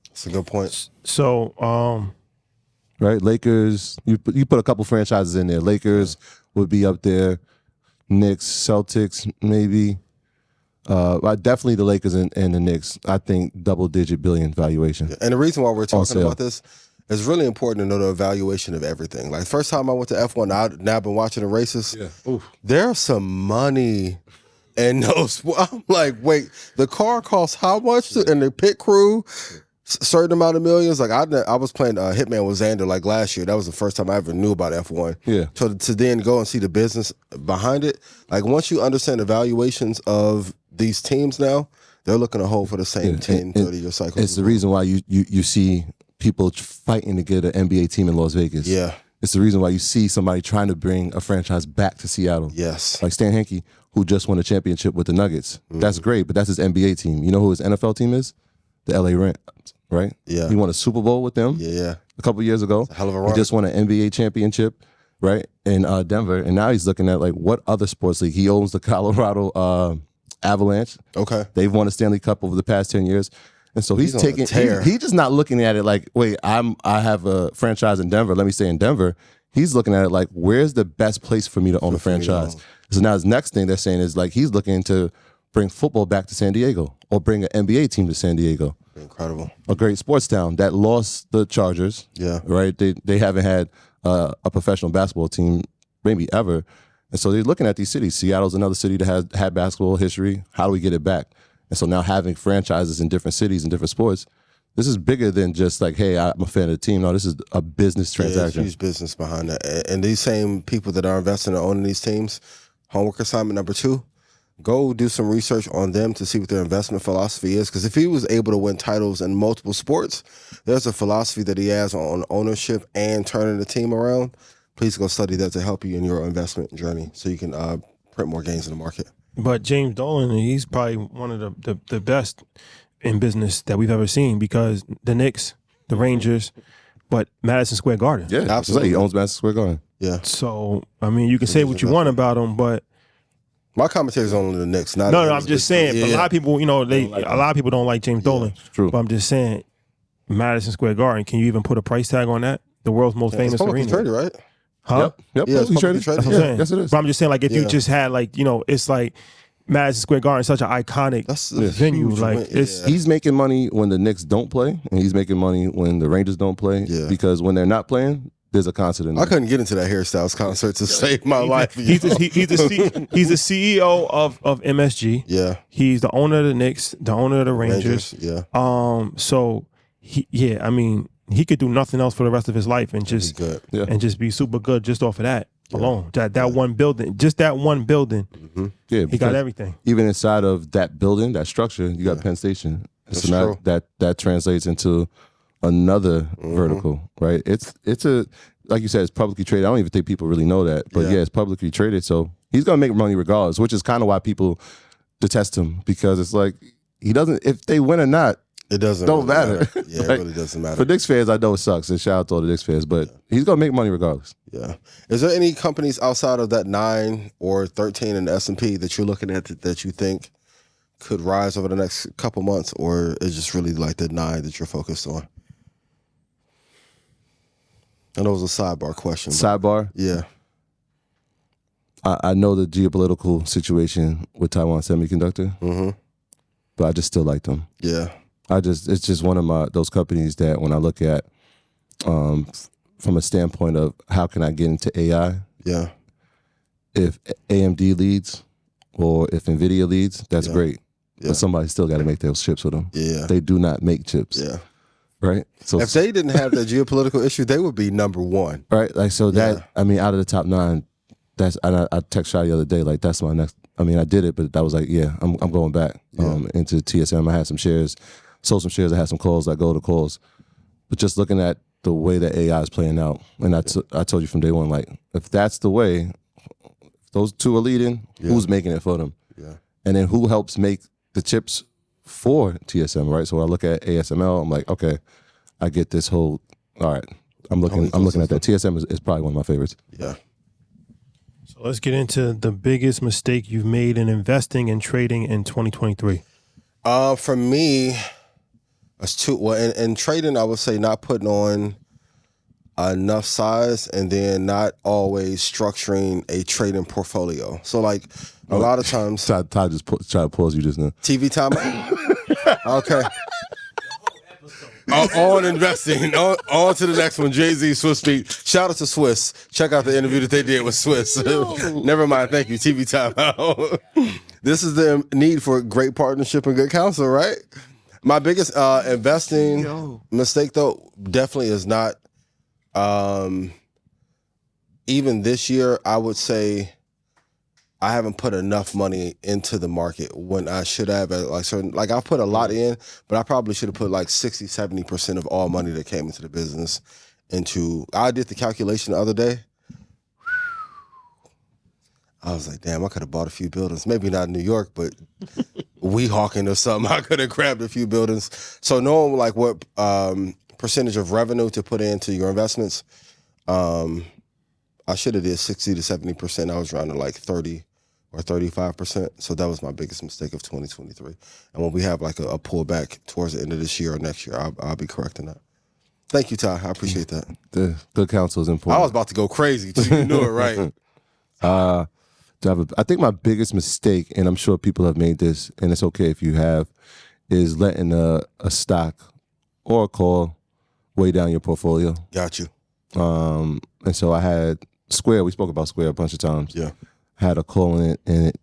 That's a good point. So, right, Lakers. You put a couple franchises in there. Lakers would be up there. Knicks, Celtics, maybe. Definitely the Lakers and the Knicks. I think double-digit billion valuation. And the reason why we're talking about this is really important to know the evaluation of everything. Like first time I went to F1, now I've been watching the races. Yeah. There's some money in those. I'm like, wait, the car costs how much? And the pit crew, certain amount of millions. Like I was playing Hitman with Xander like last year. That was the first time I ever knew about F1. Yeah. So to then go and see the business behind it, like once you understand the valuations of these teams now, they're looking to hold for the same 10, 30-year cycle. It's the reason why you see people fighting to get an NBA team in Las Vegas. Yeah. It's the reason why you see somebody trying to bring a franchise back to Seattle. Yes. Like Stan Hinkie, who just won a championship with the Nuggets. That's great, but that's his NBA team. You know who his NFL team is? The LA Rams, right? Yeah. He won a Super Bowl with them a couple years ago. Hell of a run. He just won an NBA championship, right, in Denver. And now he's looking at, like, what other sports league? He owns the Colorado Avalanche. Okay. They've won a Stanley Cup over the past 10 years. And so he's on a taking, tear. he's just not looking at it like, wait, I have a franchise in Denver. Let me stay in Denver. He's looking at it like, where's the best place for me to own a franchise? So now his next thing they're saying is, like, he's looking to bring football back to San Diego or bring an NBA team to San Diego. Incredible. A great sports town that lost the Chargers. Yeah. Right? They haven't had a professional basketball team maybe ever. And so they're looking at these cities. Seattle's another city that has had basketball history. How do we get it back? And so now having franchises in different cities and different sports, this is bigger than just like, hey, I'm a fan of the team. No, this is a business transaction. Yeah, huge business behind that. And these same people that are investing and owning these teams, homework assignment number 2, go do some research on them to see what their investment philosophy is. Because if he was able to win titles in multiple sports, there's a philosophy that he has on ownership and turning the team around. Please go study that to help you in your investment journey so you can print more gains in the market. But James Dolan, he's probably one of the best in business that we've ever seen, because the Knicks, the Rangers, but Madison Square Garden. Yeah, absolutely. He owns Madison Square Garden. Yeah. So, I mean, you can say what you want about him, but my commentary is only the Knicks. Not no, I'm just saying. Yeah. A lot of people, a lot of people don't like James Dolan. True. But I'm just saying, Madison Square Garden. Can you even put a price tag on that? The world's most famous It's publicly arena, traded, right? huh? Yep. Yeah, it's Publicly publicly traded. That's what I'm saying. Yes, it is. But I'm just saying, like, if you Yeah. just had, like, it's like Madison Square Garden is such an iconic That's a venue. huge Like, win. it's Yeah. He's making money when the Knicks don't play, and he's making money when the Rangers don't play. Yeah. Because when they're not playing, there's a concert in there. I couldn't get into that hairstyles concert to save my life. he's the CEO of MSG. Yeah. He's the owner of the Knicks, the owner of the Rangers. Yeah. So I mean, he could do nothing else for the rest of his life and He's just good. Yeah. and just be super good just off of that alone. That one building, just that one building, Yeah, he got because everything. even inside of that building, that structure, you got Penn Station. That's So now true. that translates into another vertical, right? It's a, like you said, it's publicly traded. I don't even think people really know that, but Yeah. yeah, it's publicly traded. So he's gonna make money regardless, which is kind of why people detest him, because it's like he doesn't. If they win or not, It doesn't don't really matter. Yeah, Like, it really doesn't matter. for Knicks fans, I know it sucks, and shout out to all the Knicks fans, but he's gonna make money regardless. Yeah. Is there any companies outside of that 9 or 13 in the S&P that you're looking at that you think could rise over the next couple months, or is just really like the 9 that you're focused on? I know it was a sidebar question. But Sidebar. yeah. I know the geopolitical situation with Taiwan Semiconductor, but I just still like them. Yeah. It's just one of those companies that when I look at from a standpoint of how can I get into AI, Yeah. if AMD leads or if Nvidia leads, that's great. Yeah. But somebody still got to make those chips with them. Yeah. They do not make chips, Yeah. right? So If they didn't have that geopolitical issue, they would be number 1. right, like so that Yeah. I mean, out of the top 9, that's and I text Shai the other day, like that's my next. I mean, I did it, but that was like, yeah, I'm going back into TSM. I had some shares, sold some shares. I had some calls. I go to calls, but just looking at the way that AI is playing out, and I told you from day one, like if that's the way, if those two are leading, who's making it for them? Yeah. And then who helps make the chips for TSM, right? So when I look at ASML, I'm like, okay, I get this whole. All right, I'm looking at that. TSM is probably one of my favorites. Yeah. So let's get into the biggest mistake you've made in investing and trading in 2023. For me, it's two. Well, in trading, I would say not putting on enough size, and then not always structuring a trading portfolio. So, like a lot of times, Todd just tried to pause you just now. TV time. Okay. On investing. On to the next one. Jay-Z, Swiss Beat. Shout out to Swiss. Check out the interview that they did with Swiss. Never mind. Thank you. TV time out. This is the need for great partnership and good counsel, right? My biggest investing mistake, though, definitely is not. Even this year, I would say I haven't put enough money into the market when I should have. Like I put a lot in, but I probably should have put like 60, 70% of all money that came into the business into. I did the calculation the other day. I was like, damn, I could have bought a few buildings. Maybe not in New York, but Weehawken or something. I could have grabbed a few buildings. So knowing like what percentage of revenue to put into your investments, I should have did 60 to 70%. I was around to like 30 or 35%. So that was my biggest mistake of 2023. And when we have like a pullback towards the end of this year or next year, I'll be correcting that. Thank you, Ty. I appreciate that. The good counsel is important. I was about to go crazy too. You knew it, right? I think my biggest mistake, and I'm sure people have made this, and it's okay if you have, is letting a stock or a call weigh down your portfolio. Got you. And so I had Square. We spoke about Square a bunch of times. Yeah. Had a call in it, and it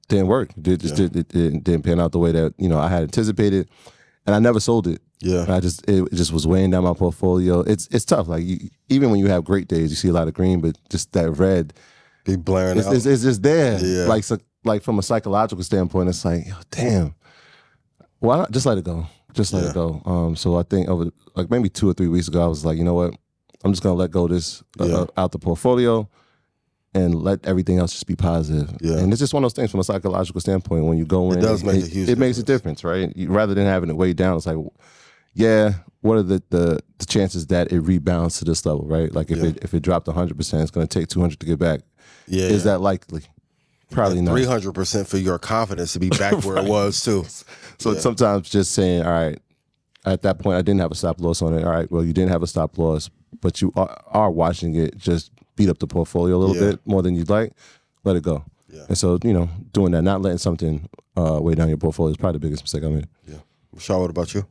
didn't work. It didn't pan out the way that I had anticipated, and I never sold it. Yeah. It just was weighing down my portfolio. It's tough. Like even when you have great days, you see a lot of green, but just that red. Be blaring out. It's just there. Yeah. Like from a psychological standpoint, it's like, damn, why not just let it go? Just let it go. So I think over like maybe 2 or 3 weeks ago, I was like, you know what? I'm just gonna let go of this out the portfolio and let everything else just be positive. Yeah. And it's just one of those things from a psychological standpoint. When you go in, it does make a huge difference. It makes a difference, right? Rather than having it weighed down, it's like, yeah, what are the chances that it rebounds to this level, right? Like if it dropped 100%, it's going to take 200 to get back. Yeah, is that likely? Probably not. 300% for your confidence to be back where it was too. So sometimes just saying, all right, at that point I didn't have a stop loss on it. All right, well you didn't have a stop loss, but you are watching it just beat up the portfolio a little bit more than you'd like. Let it go. Yeah. And so doing that, not letting something weigh down your portfolio is probably the biggest mistake I made. Yeah. Rashad, what about you?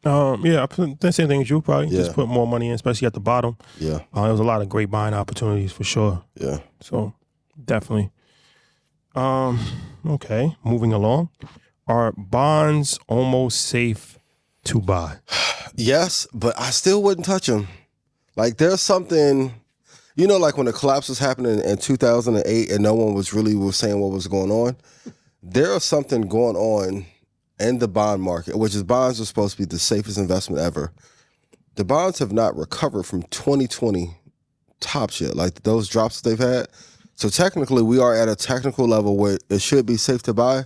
I put the same thing as you, probably. Just put more money in, especially at the bottom. Yeah. There was a lot of great buying opportunities for sure. Yeah. So definitely. Okay, moving along. Are bonds almost safe to buy? Yes, but I still wouldn't touch them. Like there's something, like when the collapse was happening in 2008 and no one was saying what was going on. There is something going on in the bond market, which is bonds are supposed to be the safest investment ever. The bonds have not recovered from 2020 tops yet, like those drops they've had. So technically, we are at a technical level where it should be safe to buy,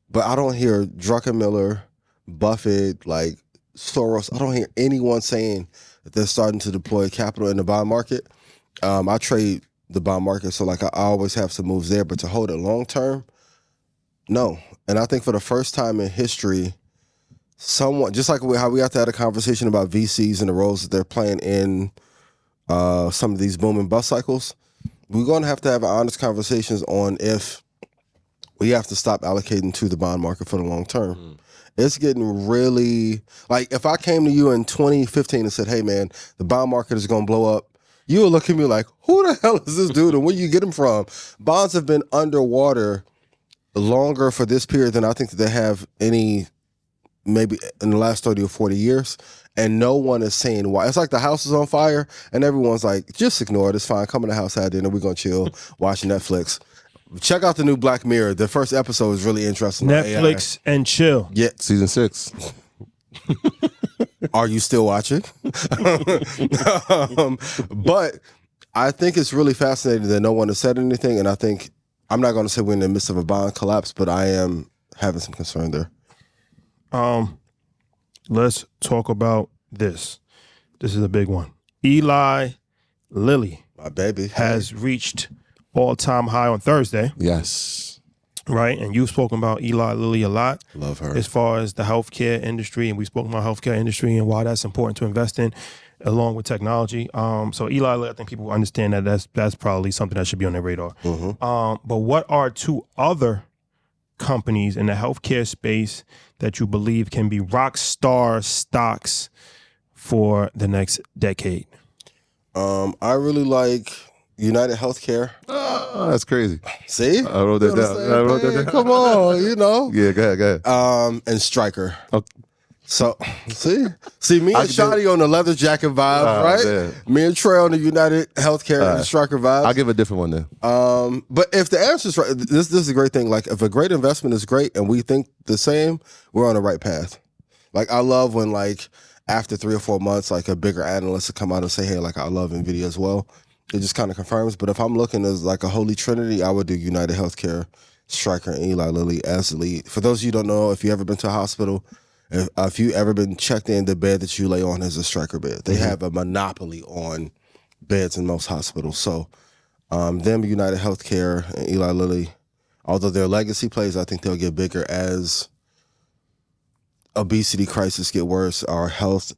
but I don't hear Druckenmiller, Buffett, like Soros. I don't hear anyone saying that they're starting to deploy capital in the bond market. I trade the bond market, so like I always have some moves there, but to hold it long term, no. And I think for the first time in history, someone, just like how we have to have a conversation about VCs and the roles that they're playing in some of these boom and bust cycles, we're going to have honest conversations on if we have to stop allocating to the bond market for the long term. It's getting really, like if I came to you in 2015 and said, hey man, the bond market is going to blow up, you would look at me like, who the hell is this dude and where you get him from? Bonds have been underwater longer for this period than I think that they have maybe in the last 30 or 40 years. And no one is saying why. It's like the house is on fire and everyone's like, just ignore it. It's fine. Come in the house, have dinner. We're going to chill, watch Netflix. Check out the new Black Mirror. The first episode is really interesting. Netflix and chill. Yeah. Season 6. Are you still watching? But I think it's really fascinating that no one has said anything. And I think, I'm not going to say we're in the midst of a bond collapse, but I am having some concern there. Let's talk about this. This is a big one. Eli Lilly, my baby, has reached all-time high on Thursday. Yes. Right? And you've spoken about Eli Lilly a lot. Love her. As far as the healthcare industry, and we've spoken about healthcare industry and why that's important to invest in, along with technology. So Eli Lilly, I think people understand that that's probably something that should be on their radar. Mm-hmm. But what are two other companies in the healthcare space that you believe can be rock star stocks for the next decade? I really like United Healthcare. Oh, that's crazy. See? I wrote that down. Come on, Yeah, go ahead. And Stryker. Okay. So, see me and Shotty on the leather jacket vibes, right? Man. Me and Trey on the United Healthcare and Stryker vibes. I'll give a different one then. But if the answer is right, this is a great thing. Like, if a great investment is great and we think the same, we're on the right path. Like, I love when, like, after 3 or 4 months, like a bigger analyst to come out and say, hey, like I love Nvidia as well. It just kind of confirms. But if I'm looking as like a holy trinity, I would do United Healthcare, Stryker, and Eli Lilly as the lead. For those of you who don't know, if you ever been to a hospital, if you ever been checked in, the bed that you lay on is a Stryker bed. They have a monopoly on beds in most hospitals. So them, United Healthcare, and Eli Lilly, although their legacy plays, I think they'll get bigger as obesity crisis get worse, our health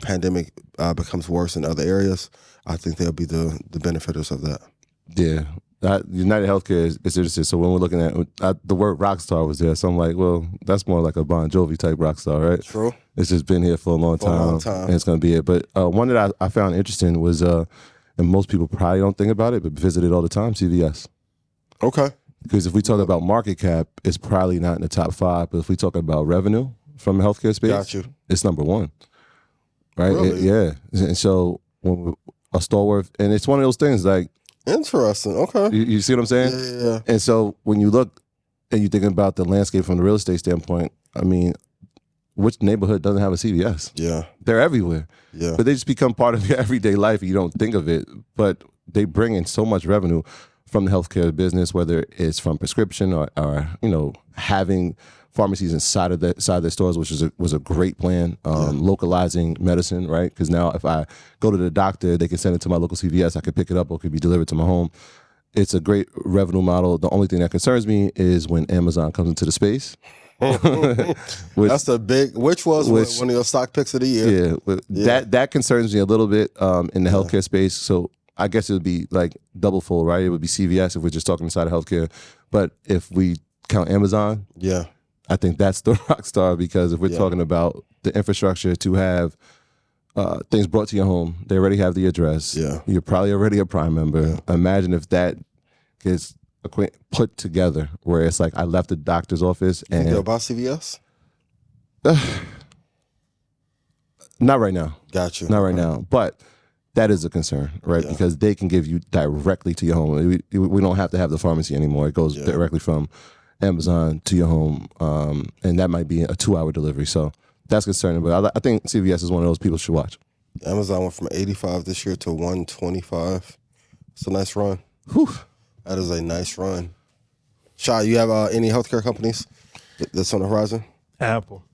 pandemic becomes worse in other areas. I think they'll be the benefiters of that. Yeah. United Healthcare is interesting. So when we're looking at the word rock star was there, so I'm like, well, that's more like a Bon Jovi type rock star, right? True. It's just been here for a long time, and it's going to be it. But one that I found interesting was, and most people probably don't think about it, but visit it all the time, CVS. Okay. Because if we talk about market cap, it's probably not in the top 5. But if we talk about revenue from the healthcare space, it's number 1, right? Really? Yeah. And so when a stalwart, and it's one of those things like, interesting. Okay. You see what I'm saying? Yeah. And so when you look and you're thinking about the landscape from the real estate standpoint, I mean, which neighborhood doesn't have a CVS? Yeah. They're everywhere. Yeah. But they just become part of your everyday life and you don't think of it. But they bring in so much revenue from the healthcare business, whether it's from prescription or having pharmacies inside of their stores, which was a great plan. Localizing medicine, right? Because now if I go to the doctor, they can send it to my local CVS. I can pick it up or it could be delivered to my home. It's a great revenue model. The only thing that concerns me is when Amazon comes into the space. That's the big, which was one of your stock picks of the year. Yeah. That concerns me a little bit in the healthcare space. So I guess it would be like double fold, right? It would be CVS if we're just talking inside of healthcare. But if we count Amazon, I think that's the rock star, because if we're talking about the infrastructure to have things brought to your home, they already have the address. Yeah. You're probably already a Prime member. Yeah. Imagine if that gets put together where it's like I left the doctor's office and... You think they'll buy CVS? Not right now. Got you. Not right now. But that is a concern, right? Yeah. Because they can give you directly to your home. We don't have to have the pharmacy anymore. It goes directly from Amazon to your home, and that might be a 2-hour delivery. So that's concerning. But I think CVS is one of those people should watch. Amazon went from 85 this year to 125. It's a nice run. Whew. That is a nice run. Shah, you have any healthcare companies that's on the horizon? Apple.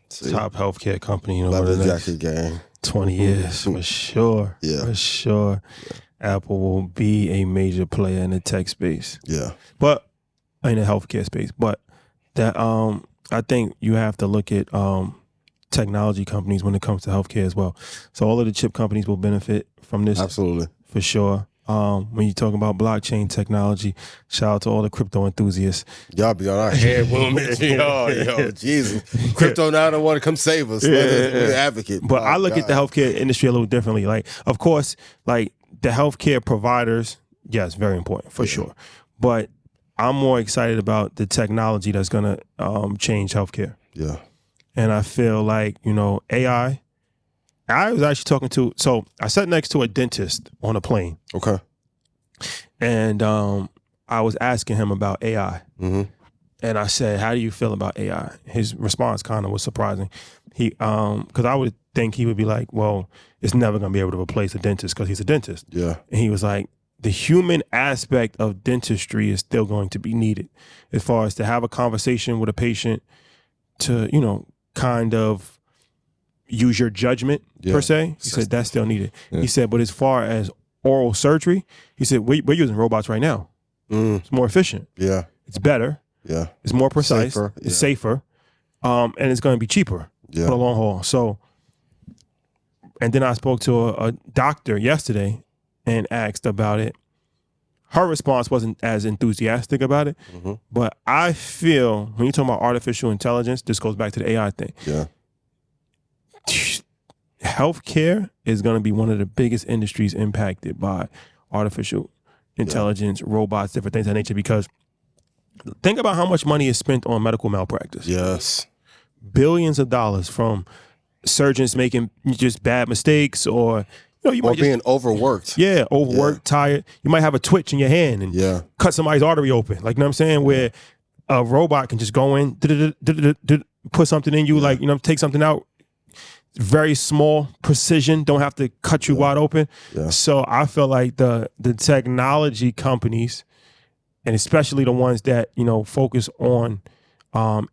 Top healthcare company. The jacket gang. 20 years, for sure. Yeah. For sure. Yeah. Apple will be a major player in the tech space. Yeah. But in the healthcare space. But that I think you have to look at technology companies when it comes to healthcare as well. So all of the chip companies will benefit from this. Absolutely. For sure. When you talk about blockchain technology, shout out to all the crypto enthusiasts. Y'all be on our head movement. yo, Jesus. Crypto now don't want to come save us. We're advocate. But I look at the healthcare industry a little differently. Like, of course, like the healthcare providers, yes, very important, for sure. But I'm more excited about the technology that's going to change healthcare. Yeah. And I feel like, AI. I was actually I sat next to a dentist on a plane. Okay. And I was asking him about AI. Mm-hmm. And I said, how do you feel about AI? His response kind of was surprising. Because I would think he would be like, well, it's never going to be able to replace a dentist because he's a dentist. Yeah. And he was like, the human aspect of dentistry is still going to be needed as far as to have a conversation with a patient to, kind of use your judgment per se. He said that's still needed. Yeah. He said, but as far as oral surgery, he said, we're using robots right now. It's more efficient. Yeah. It's better. Yeah. It's more precise. Safer. It's safer. And it's going to be cheaper for the long haul. So, and then I spoke to a doctor yesterday and asked about it. Her response wasn't as enthusiastic about it, but I feel when you're talking about artificial intelligence, this goes back to the AI thing. Yeah. Healthcare is going to be one of the biggest industries impacted by artificial intelligence, robots, different things of that nature, because think about how much money is spent on medical malpractice. Yes. Billions of dollars from surgeons making just bad mistakes or you might being overworked. Yeah, overworked, tired. You might have a twitch in your hand and cut somebody's artery open. Like, you know what I'm saying? Where a robot can just go in, put something in you, take something out. very small precision, don't have to cut you wide open. Yeah. So I feel like the technology companies, and especially the ones that, you know, focus on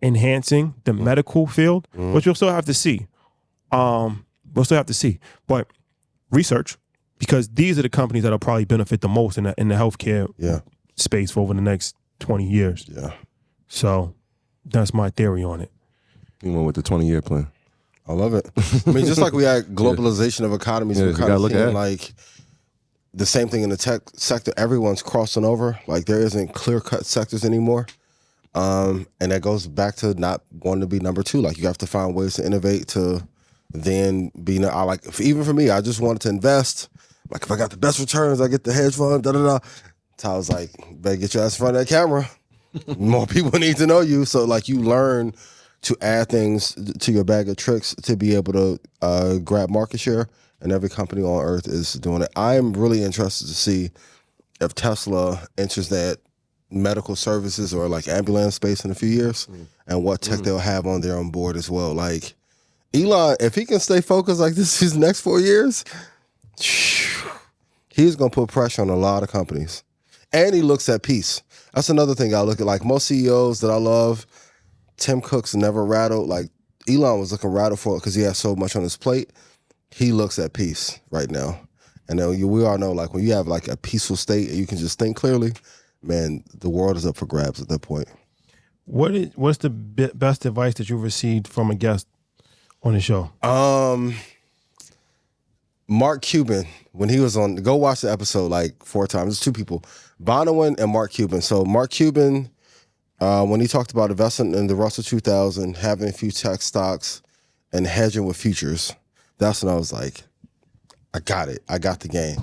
enhancing the medical field, which we'll still have to see. But research, because these are the companies that'll probably benefit the most in the healthcare space for over the next 20 years. Yeah. So that's my theory on it. You went with the 20-year plan. I love it. I mean, just like we had globalization of economies, we're kind of seeing like the same thing in the tech sector. Everyone's crossing over. Like there isn't clear-cut sectors anymore. And that goes back to not wanting to be number two. Like you have to find ways to innovate to then be, even for me, I just wanted to invest. Like if I got the best returns, I get the hedge fund, da-da-da. So I was like, better get your ass in front of that camera. More people need to know you. So like you learn to add things to your bag of tricks to be able to grab market share, and every company on earth is doing it. I'm really interested to see if Tesla enters that medical services or like ambulance space in a few years, and what tech they'll have on there on board as well. Like Elon, if he can stay focused like this these next 4 years, he's gonna put pressure on a lot of companies. And he looks at peace. That's another thing I look at. Like most CEOs that I love, Tim Cook's never rattled. Like Elon was looking rattled for it because he has so much on his plate. He looks at peace right now. And then we all know, like when you have like a peaceful state and you can just think clearly, man, the world is up for grabs at that point. What's the best advice that you've received from a guest on the show? Mark Cuban, when he was on, go watch the episode like 4 times. There's 2 people, Bonawyn and Mark Cuban. So Mark Cuban, when he talked about investing in the Russell 2000, having a few tech stocks and hedging with futures, that's when I was like, I got it. I got the game.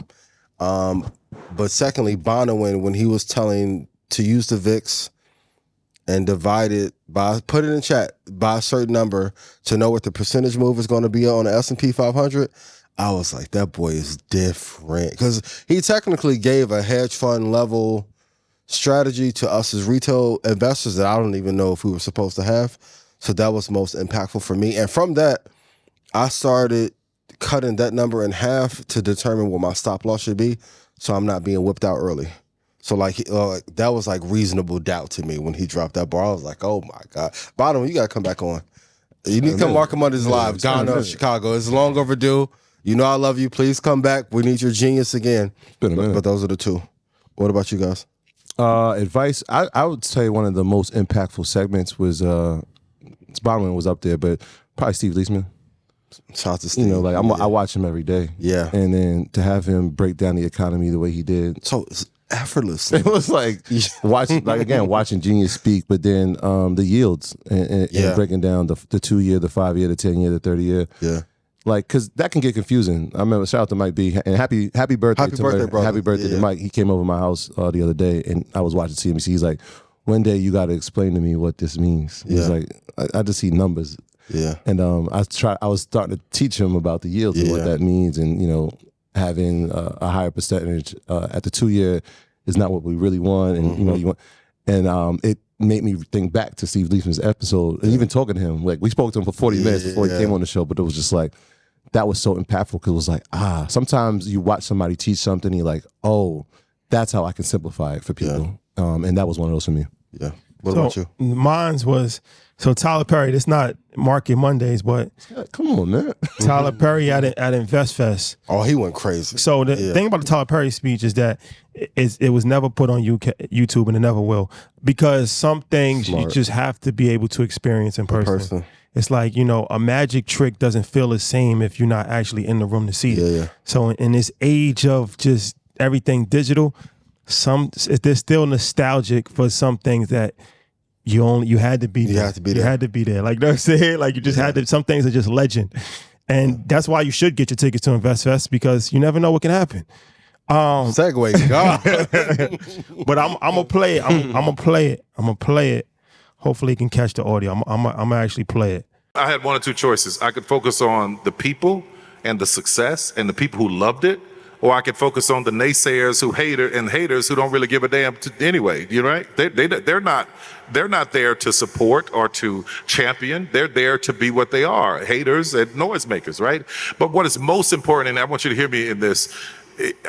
But secondly, Bonawyn, when he was telling to use the VIX and divide it by, put it in chat, by a certain number to know what the percentage move is going to be on the S&P 500, I was like, that boy is different. Because he technically gave a hedge fund level strategy to us as retail investors that I don't even know if we were supposed to have. So that was most impactful for me. And from that, I started cutting that number in half to determine what my stop loss should be, so I'm not being whipped out early. So like that was like reasonable doubt to me when he dropped that bar. I was like, oh my God. Bottom, you gotta come back on. You need to come Market Mondays live. Ghana, Chicago. It's long overdue. You know I love you. Please come back. We need your genius again. It's been a minute. But those are the 2. What about you guys? Advice, I would say one of the most impactful segments was, Bonawyn was up there, but probably Steve Leisman. Shout out to Steve. You know, like I watch him every day. Yeah. And then to have him break down the economy the way he did. So it's effortless. It was like watching Genius speak, but then the yields and breaking down the 2 year, the 5 year, the 10 year, the 30 year. Yeah. Like, because that can get confusing. I remember, shout out to Mike B. And happy birthday to brother. Happy birthday to Mike. He came over my house the other day, and I was watching CNBC. He's like, one day you got to explain to me what this means. He's like, I just see numbers. Yeah. And I was starting to teach him about the yields and what that means, and, you know, having a higher percentage at the 2 year is not what we really want. And, you know, you want, and it made me think back to Steve Leisman's episode, and even talking to him. Like, we spoke to him for 40 minutes before he came on the show, but it was just like, that was so impactful, because it was like, sometimes you watch somebody teach something, and you're like, oh, that's how I can simplify it for people. And that was one of those for me. Yeah. What about you? Mine's was, so Tyler Perry, it's not Market Mondays, but Come on, man. Tyler Perry at InvestFest. Oh, he went crazy. So the thing about the Tyler Perry speech is that it was never put on YouTube, and it never will, because some things you just have to be able to experience in person. It's like, you know, a magic trick doesn't feel the same if you're not actually in the room to see it. Yeah. So in this age of just everything digital, there's still nostalgic for some things that you had to be there. You had to be there. You had to be there. Like they're saying, like you just had to. Some things are just legend, and that's why you should get your tickets to InvestFest, because you never know what can happen. Segue, God. But I'm gonna play it. I'm gonna play it. I'm gonna play it. Hopefully, you can catch the audio. I'm gonna actually play it. I had 1 or 2 choices. I could focus on the people and the success and the people who loved it, or I can focus on the naysayers and haters who don't really give a damn anyway. You know, right? They're not there to support or to champion. They're there to be what they are, haters and noisemakers, right? But what is most important, and I want you to hear me in this,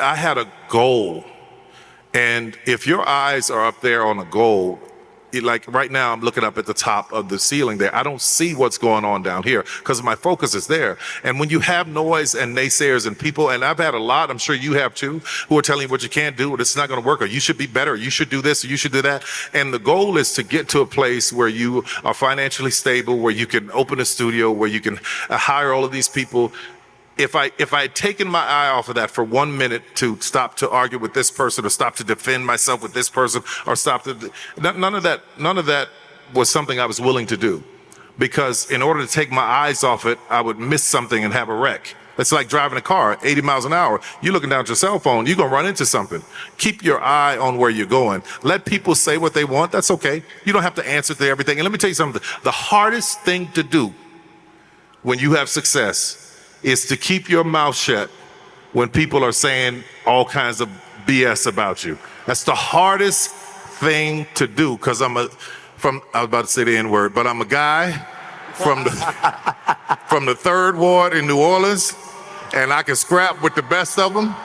I had a goal. And if your eyes are up there on a goal, like right now I'm looking up at the top of the ceiling there, I don't see what's going on down here because my focus is there. And when you have noise and naysayers and people, and I've had a lot, I'm sure you have too, who are telling you what you can't do, or this is not going to work, or you should be better, or you should do this, or you should do that. And the goal is to get to a place where you are financially stable, where you can open a studio, where you can hire all of these people. If I had taken my eye off of that for 1 minute to stop to argue with this person, or stop to defend myself with this person, or none of that was something I was willing to do, because in order to take my eyes off it, I would miss something and have a wreck. It's like driving a car 80 miles an hour. You're looking down at your cell phone, you're gonna run into something. Keep your eye on where you're going. Let people say what they want, that's okay. You don't have to answer to everything. And let me tell you something, the hardest thing to do when you have success is to keep your mouth shut when people are saying all kinds of BS about you. That's the hardest thing to do, because I was about to say the N-word, but I'm a guy from the 3rd Ward in New Orleans, and I can scrap with the best of them.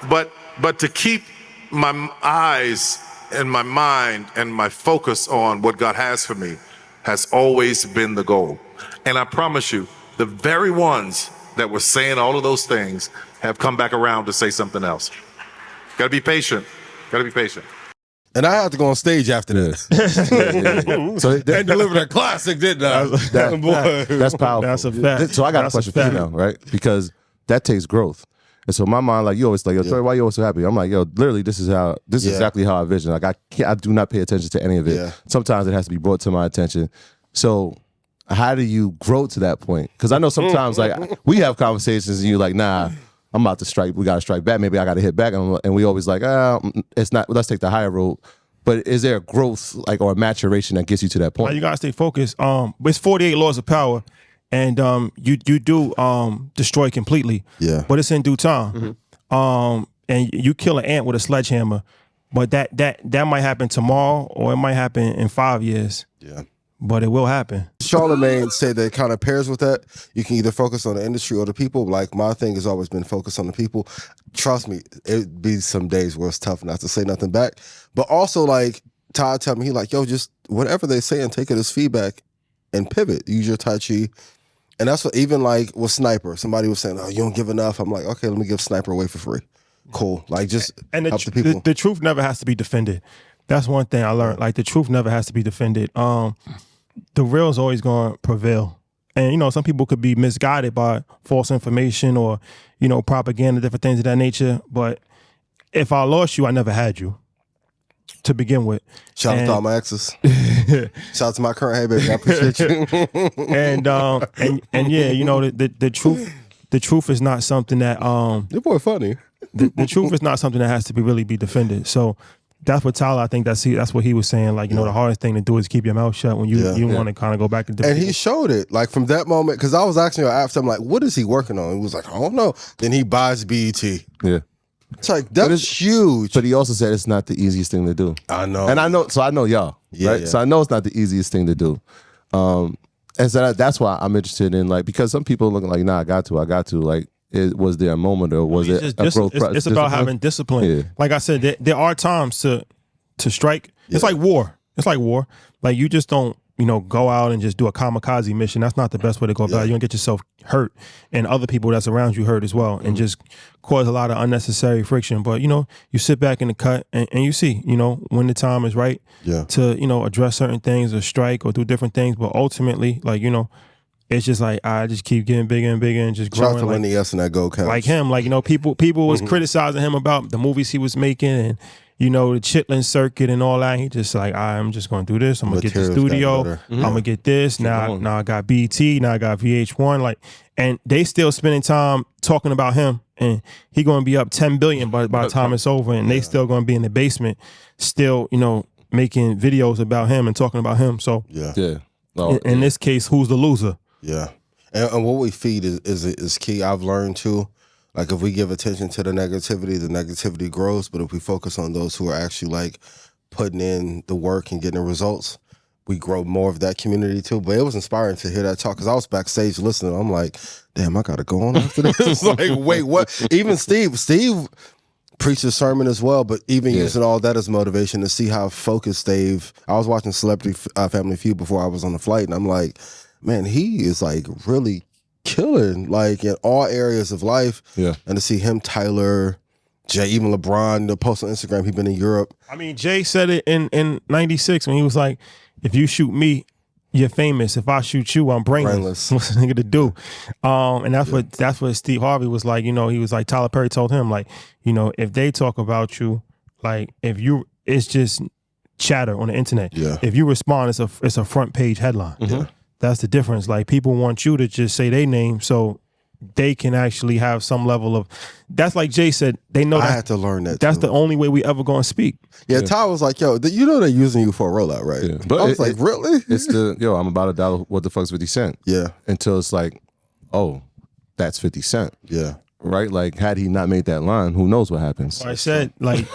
But to keep my eyes and my mind and my focus on what God has for me has always been the goal. And I promise you, the very ones that were saying all of those things have come back around to say something else. Gotta be patient. Gotta be patient. And I had to go on stage after this. So they delivered a classic, didn't I? That's powerful. That's a fact. So I got a question for you now, right? Because that takes growth. And so my mind, like, you always like, yo, Troy, why you always so happy? I'm like, yo, literally, this is exactly how I vision. Like, I do not pay attention to any of it. Yeah. Sometimes it has to be brought to my attention. So how do you grow to that point? Because I know sometimes, like, we have conversations and you're like, nah, I'm about to strike. We got to strike back. Maybe I got to hit back. And we always like, it's not, let's take the higher road. But is there a growth, like, or a maturation that gets you to that point? You got to stay focused. It's 48 laws of power, and you do destroy completely. Yeah. But it's in due time. And you kill an ant with a sledgehammer, but that might happen tomorrow, or it might happen in 5 years. Yeah. But it will happen. Charlemagne said that it kind of pairs with that. You can either focus on the industry or the people. Like, my thing has always been focused on the people. Trust me, it'd be some days where it's tough not to say nothing back. But also, like, Todd told me, he like, yo, just whatever they say and take it as feedback and pivot. Use your Tai Chi. And that's what, even like with Sniper, somebody was saying, oh, you don't give enough. I'm like, okay, let me give Sniper away for free. Cool. Like, just help the people. The truth never has to be defended. That's one thing I learned. Like, the truth never has to be defended. The real is always going to prevail. And, you know, some people could be misguided by false information or, you know, propaganda, different things of that nature. But if I lost you, I never had you to begin with. Shout out to all my exes. Shout out to my current, hey, baby, I appreciate you. and yeah, you know, the truth is not something that Your boy funny. the truth is not something that has to really be defended. So that's what Tyler, I think that's what he was saying. Like, you know, the hardest thing to do is keep your mouth shut when you want to kind of go back to different. And he showed it, like, from that moment, because I was asking him after, I'm like, what is he working on? He was like, I don't know. Then he buys BET. Yeah. It's like, that's huge. But he also said it's not the easiest thing to do. I know. And I know y'all, right? Yeah. So I know it's not the easiest thing to do. And so that's why I'm interested in, like, because some people are looking like, nah, I got to. Like, was there a moment, or was it a growth process? It's about having discipline. Yeah. Like I said, there are times to strike. It's like war. It's like war. Like, you just don't, you know, go out and just do a kamikaze mission. That's not the best way to go about it. You're going to get yourself hurt, and other people that's around you hurt as well, and just cause a lot of unnecessary friction. But, you know, you sit back in the cut and you see, you know, when the time is right to, you know, address certain things or strike or do different things. But ultimately, like, you know, it's just like, I just keep getting bigger and bigger and just growing. Shout out to Lenny S and that Go Couch. Like him. Like, you know, people was criticizing him about the movies he was making and, you know, the Chitlin circuit and all that. He just like, I'm just going to do this. I'm going to get the studio. I'm going to get this. Now I got BT. Now I got VH1. Like, and they still spending time talking about him. And he going to be up 10 billion by the time it's over. And they still going to be in the basement, still, you know, making videos about him and talking about him. So in this case, who's the loser? Yeah. And what we feed is key. I've learned too. Like if we give attention to the negativity grows. But if we focus on those who are actually like putting in the work and getting the results, we grow more of that community too. But it was inspiring to hear that talk because I was backstage listening. I'm like, damn, I gotta go on after this. Like, wait, what? Even Steve preached a sermon as well, but even using all that as motivation to see how focused I was watching Celebrity Family Feud before I was on the flight, and I'm like, man, he is like really killing like in all areas of life. Yeah. And to see him, Tyler, Jay, even LeBron, the post on Instagram, he's been in Europe. I mean, Jay said it in '96 when he was like, if you shoot me, you're famous. If I shoot you, I'm brainless. What's the nigga to do? And that's what Steve Harvey was like. You know, he was like, Tyler Perry told him, like, you know, if they talk about you, like it's just chatter on the internet. Yeah. If you respond, it's a front page headline. Yeah. That's the difference. Like people want you to just say their name so they can actually have some level of. That's like Jay said. They know. I had to learn that. That's too. the only way we ever gonna speak. Yeah, Ty was like, yo, you know they're using you for a rollout, right? Yeah. But I was like, really? It's I'm about $1. What the fuck's 50 Cent? Yeah. Until it's like, oh, that's 50 Cent. Yeah. Right? Like, had he not made that line, who knows what happens? I said, like,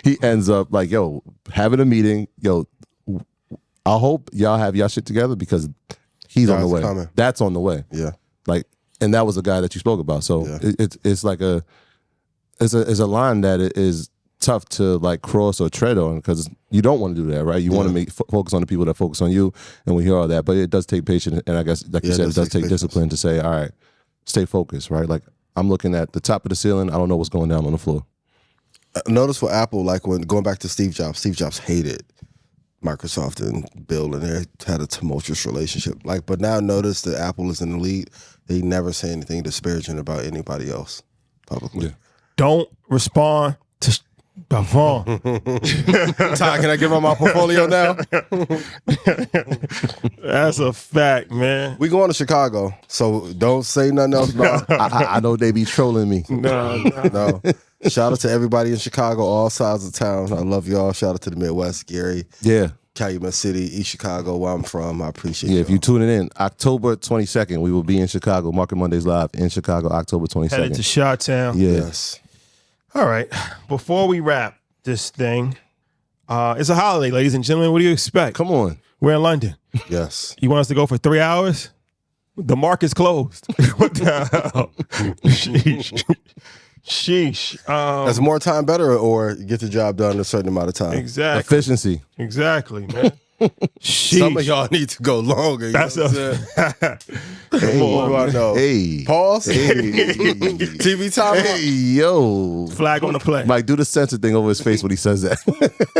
he ends up like, yo, having a meeting, yo, I hope y'all have y'all shit together because he's on the way. Coming. That's on the way. Yeah. Like, and that was a guy that you spoke about. So it's like it's a line that is tough to like cross or tread on because you don't want to do that, right? You want to make focus on the people that focus on you, and we hear all that. But it does take patience, and I guess like you said, it does take discipline to say, all right, stay focused, right? Like I'm looking at the top of the ceiling. I don't know what's going down on the floor. Notice for Apple, like when going back to Steve Jobs hated Microsoft and Bill, and they had a tumultuous relationship. Like, but now notice that Apple is in the lead. They never say anything disparaging about anybody else publicly. Yeah. don't respond to Davon. Ty, can I give him my portfolio now? That's a fact, man. We going to Chicago, so don't say nothing else about it. I know they be trolling me. No. Shout out to everybody in Chicago, all sides of town. I love y'all. Shout out to the Midwest, Gary. Yeah. Calumet City, East Chicago, where I'm from. I appreciate Yeah, if you tuning in, October 22nd, we will be in Chicago. Market Mondays Live in Chicago, October 22nd. Headed to Chi-Town. Yeah. Yes. All right. Before we wrap this thing, it's a holiday, ladies and gentlemen. What do you expect? Come on. We're in London. Yes. You want us to go for 3 hours? The market's closed. What the hell? Sheesh. That's more time better, or get the job done in a certain amount of time. Exactly. Efficiency. Exactly, man. Sheesh. Some of y'all need to go longer. You That's know what I'm saying? What do I know? Hey. Pause. Hey. TV time. Hey, yo. Flag on the play. Mike, do the censor thing over his face when he says that.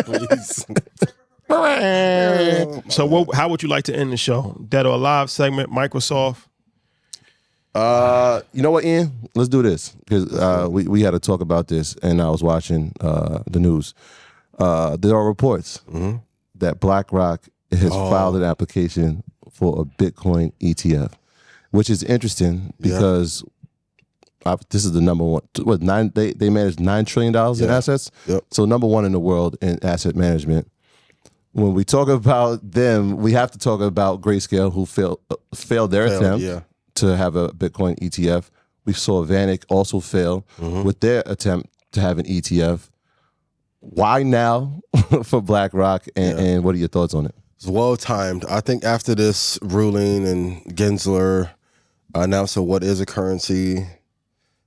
Please. So how would you like to end the show? Dead or Alive segment, Microsoft. You know what, Ian? Let's do this because we had to talk about this, and I was watching the news. There are reports that BlackRock has filed an application for a Bitcoin ETF, which is interesting because this is the number one. They manage $9 trillion in assets. Yep. So number one in the world in asset management. When we talk about them, we have to talk about Grayscale, who failed their attempt to have a Bitcoin ETF. We saw Vanik also fail with their attempt to have an ETF. Why now for BlackRock, and what are your thoughts on it? It's well timed. I think after this ruling and Gensler announcing what is a currency,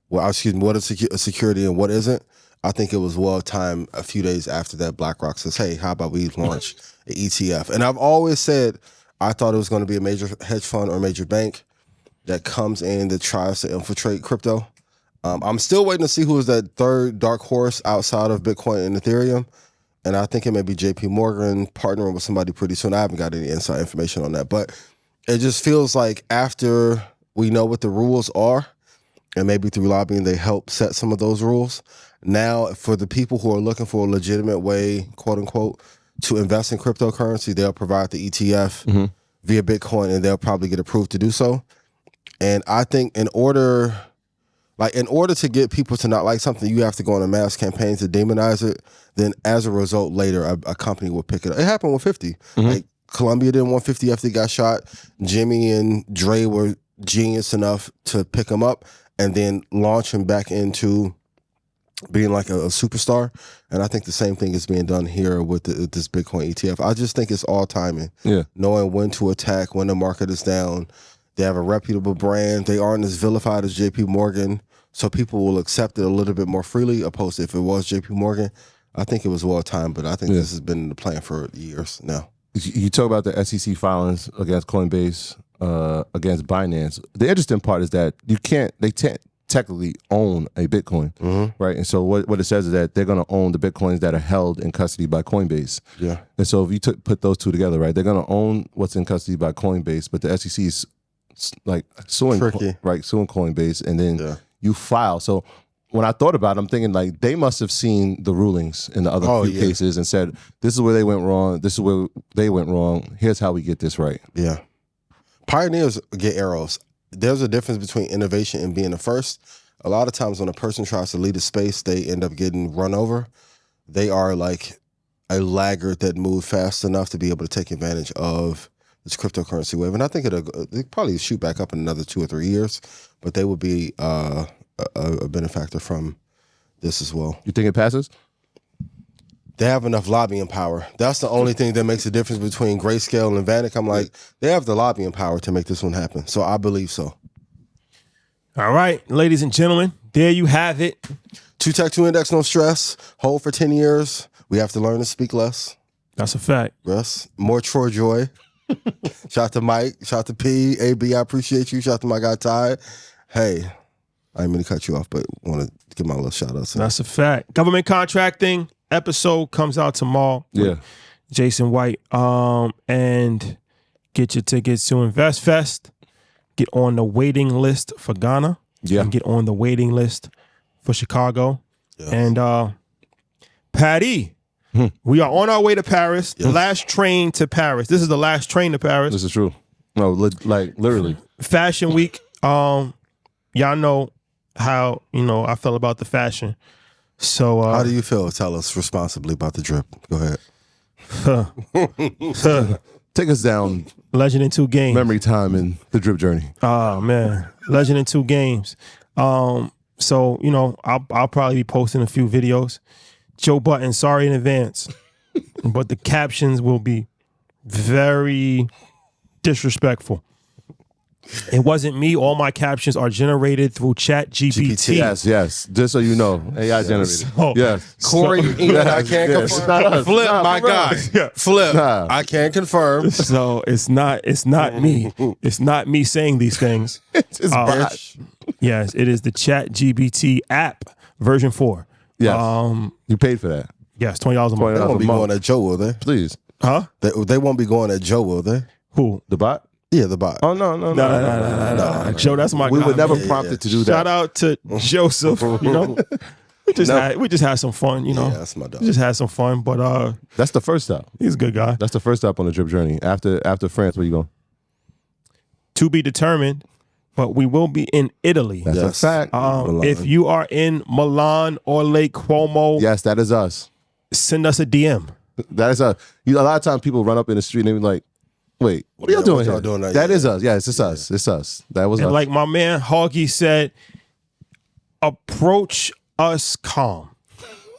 what is a security and what isn't, I think it was well timed a few days after that. BlackRock says, hey, how about we launch an ETF? And I've always said I thought it was going to be a major hedge fund or a major bank that comes in that tries to infiltrate crypto. I'm still waiting to see who is that third dark horse outside of Bitcoin and Ethereum. And I think it may be JP Morgan partnering with somebody pretty soon. I haven't got any inside information on that. But it just feels like after we know what the rules are, and maybe through lobbying they help set some of those rules, now for the people who are looking for a legitimate way, quote unquote, to invest in cryptocurrency, they'll provide the ETF via Bitcoin, and they'll probably get approved to do so. And I think in order to get people to not like something, you have to go on a mass campaign to demonize it. Then as a result, later, a company will pick it up. It happened with 50. Like Columbia didn't want 50 after he got shot. Jimmy and Dre were genius enough to pick him up. and then launching back into being like a superstar. And I think the same thing is being done here with this Bitcoin ETF. I just think it's all timing. Yeah. Knowing when to attack, when the market is down. They have a reputable brand. They aren't as vilified as JP Morgan. So people will accept it a little bit more freely, opposed to if it was JP Morgan. I think it was well timed, but I think this has been the plan for years now. You talk about the SEC filings against Coinbase, against Binance. The interesting part is that they technically own a Bitcoin, right? And so what it says is that they're going to own the Bitcoins that are held in custody by Coinbase. Yeah. And so if you put those two together, right, they're going to own what's in custody by Coinbase, but the SEC is like suing Coinbase, and then you file. So when I thought about it, I'm thinking like they must have seen the rulings in the other few cases and said, this is where they went wrong. This is where they went wrong. Here's how we get this right. Yeah. Pioneers get arrows. There's a difference between innovation and being the first. A lot of times when a person tries to lead a space, they end up getting run over. They are like a laggard that moved fast enough to be able to take advantage of this cryptocurrency wave. And I think it'll probably shoot back up in another 2 or 3 years, but they will be a benefactor from this as well. You think it passes? They have enough lobbying power. That's the only thing that makes a difference between Grayscale and Vanek. I'm like, they have the lobbying power to make this one happen. So I believe so. All right, ladies and gentlemen, there you have it. 2 Tech 2 Index, no stress. Hold for 10 years. We have to learn to speak less. That's a fact. Yes. More Troy Joy. Shout out to Mike. Shout out to P. AB, I appreciate you. Shout out to my guy Ty. Hey, I didn't mean to cut you off, but want to give my little shout out. That's a fact. Government contracting episode comes out tomorrow. Yeah. Jason White. And get your tickets to Invest Fest. Get on the waiting list for Ghana. Yeah. And get on the waiting list for Chicago. Yes. And Patty, we are on our way to Paris. Yes. The last train to Paris. This is the last train to Paris. This is true. No, like literally. Fashion Week. Y'all know how, I felt about the fashion. So how do you feel? Tell us responsibly about the drip. Go ahead. Take us down. Legend in 2 games. Memory time in the drip journey. Oh man. Legend in 2 games. So, I'll probably be posting a few videos. Joe Button, sorry in advance. But the captions will be very disrespectful. It wasn't me. All my captions are generated through ChatGPT. Yes. Just so you know, AI generated. So, yes. Corey, I can't confirm. Flip, my guy. Yeah. Flip. I can't confirm. So it's not me. It's not me saying these things. It's yes, it is the ChatGPT app version 4. Yes. You paid for that. Yes, $20 a month. They won't be going at Joe, will they? Please. Huh? They won't be going at Joe, will they? Who? The bot? Yeah, the bot. Oh, no. Joe, that's my guy. We were never prompted to do that. Shout out to Joseph. We just had some fun, Yeah, that's my dog. We just had some fun, but that's the first stop. He's a good guy. That's the first stop on the drip journey. After France, where you going? To be determined, but we will be in Italy. That's a fact. If you are in Milan or Lake Como, yes, that is us. Send us a DM. That is us. A lot of times people run up in the street and they be like, wait, what are y'all doing here? That is us. Yeah, it's us. It's us. That was us. Like my man Hoggy said, approach us calm,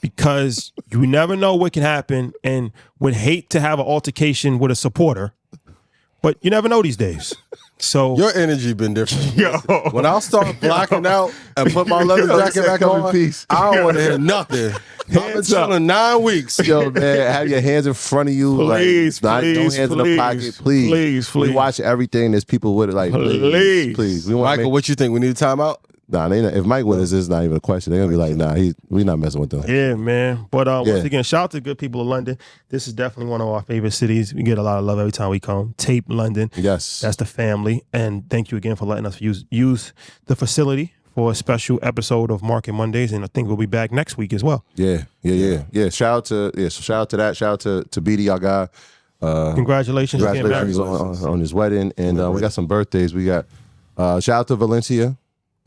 because you never know what can happen, and would hate to have an altercation with a supporter, but you never know these days. So your energy been different. Yo. When I start blacking out and put my leather jacket back on, I don't want to hear nothing. I've been chilling 9 weeks. Yo, man, have your hands in front of you. Please, no hands in the pocket. Please. We watch everything. There's people with it. Like, please. Michael, what you think? We need a timeout? Nah, if Mike wins, it's not even a question. They're gonna be like, nah, we not messing with them. Yeah, man. But once again, shout out to the good people of London. This is definitely one of our favorite cities. We get a lot of love every time we come. Tape London. Yes. That's the family. And thank you again for letting us use the facility for a special episode of Market Mondays. And I think we'll be back next week as well. Yeah. Shout out to that. Shout out to BD, our guy. Congratulations on his wedding. And we got some birthdays. We got shout out to Valencia,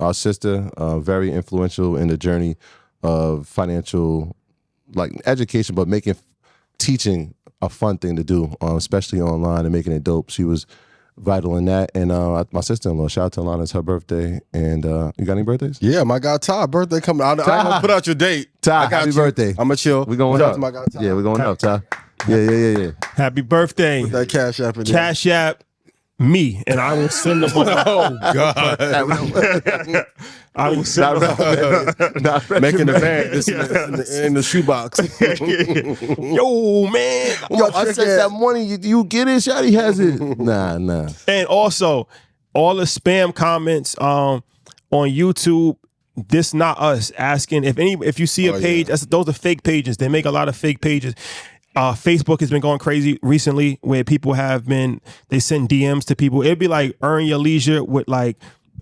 our sister, very influential in the journey of financial, education, but making teaching a fun thing to do, especially online, and making it dope. She was vital in that. And my sister-in-law, shout out to Alana, it's her birthday. And you got any birthdays? Yeah, my guy Ty, birthday coming. I ain't gonna put out your date. Ty, I got happy you. birthday. I'm gonna chill. We going Shout out up. to my guy Ty. Yeah, we going up, Ty. Yeah. Happy birthday. Put that cash app in there. Cash app me, and I will send the money. Oh God. I will send the money. Making the bag. This in the shoebox. Yo, man. Yo, I said that money, you get it? Shawty has it. Nah. And also, all the spam comments on YouTube, this not us asking. If you see a page, those are fake pages. They make a lot of fake pages. Facebook has been going crazy recently where people they send DMs to people. It'd be like earn your leisure with like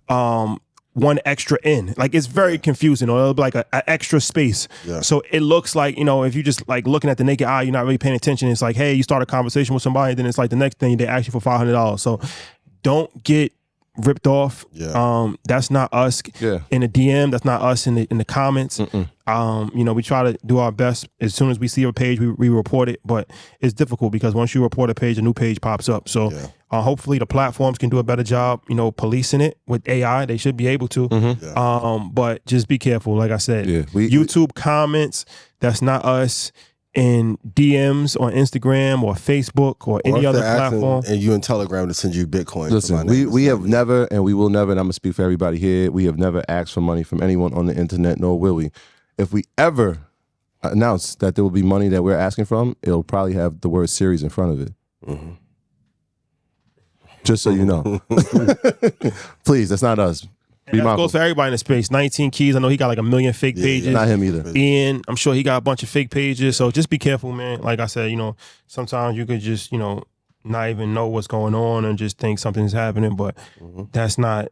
one extra in. Like it's very confusing, or it'll be like an extra space. Yeah. So it looks like, if you just like looking at the naked eye, you're not really paying attention. It's like, hey, you start a conversation with somebody, then it's like the next thing they ask you for $500. So don't get ripped off. Yeah. That's not us in the DM. That's not us in the comments. We try to do our best. As soon as we see a page, we report it, but it's difficult because once you report a page, a new page pops up. So hopefully the platforms can do a better job, policing it with AI. They should be able to. But just be careful. Like I said, YouTube comments, that's not us. In DMs on Instagram or Facebook or any other platform. And you in Telegram to send you Bitcoin. Listen, we have never, and we will never, and I'm going to speak for everybody here, we have never asked for money from anyone on the internet, nor will we. If we ever announce that there will be money that we're asking from, it'll probably have the word series in front of it. Just so you know. Please, that's not us. And that goes for everybody in the space. 19 Keys. I know he got like 1 million fake pages. Not him either. Ian, I'm sure he got a bunch of fake pages. So just be careful, man. Like I said, sometimes you could just, not even know what's going on and just think something's happening. But that's a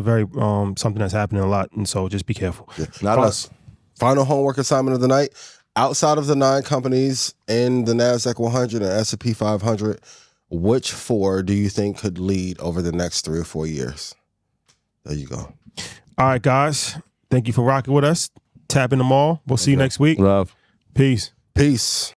very something that's happening a lot. And so just be careful. Yeah. Not us. Final homework assignment of the night. Outside of the 9 companies in the NASDAQ 100 and S&P 500, which 4 do you think could lead over the next 3 or 4 years? There you go. All right, guys. Thank you for rocking with us. Tapping them all. We'll see you next week. Love. Peace. Peace.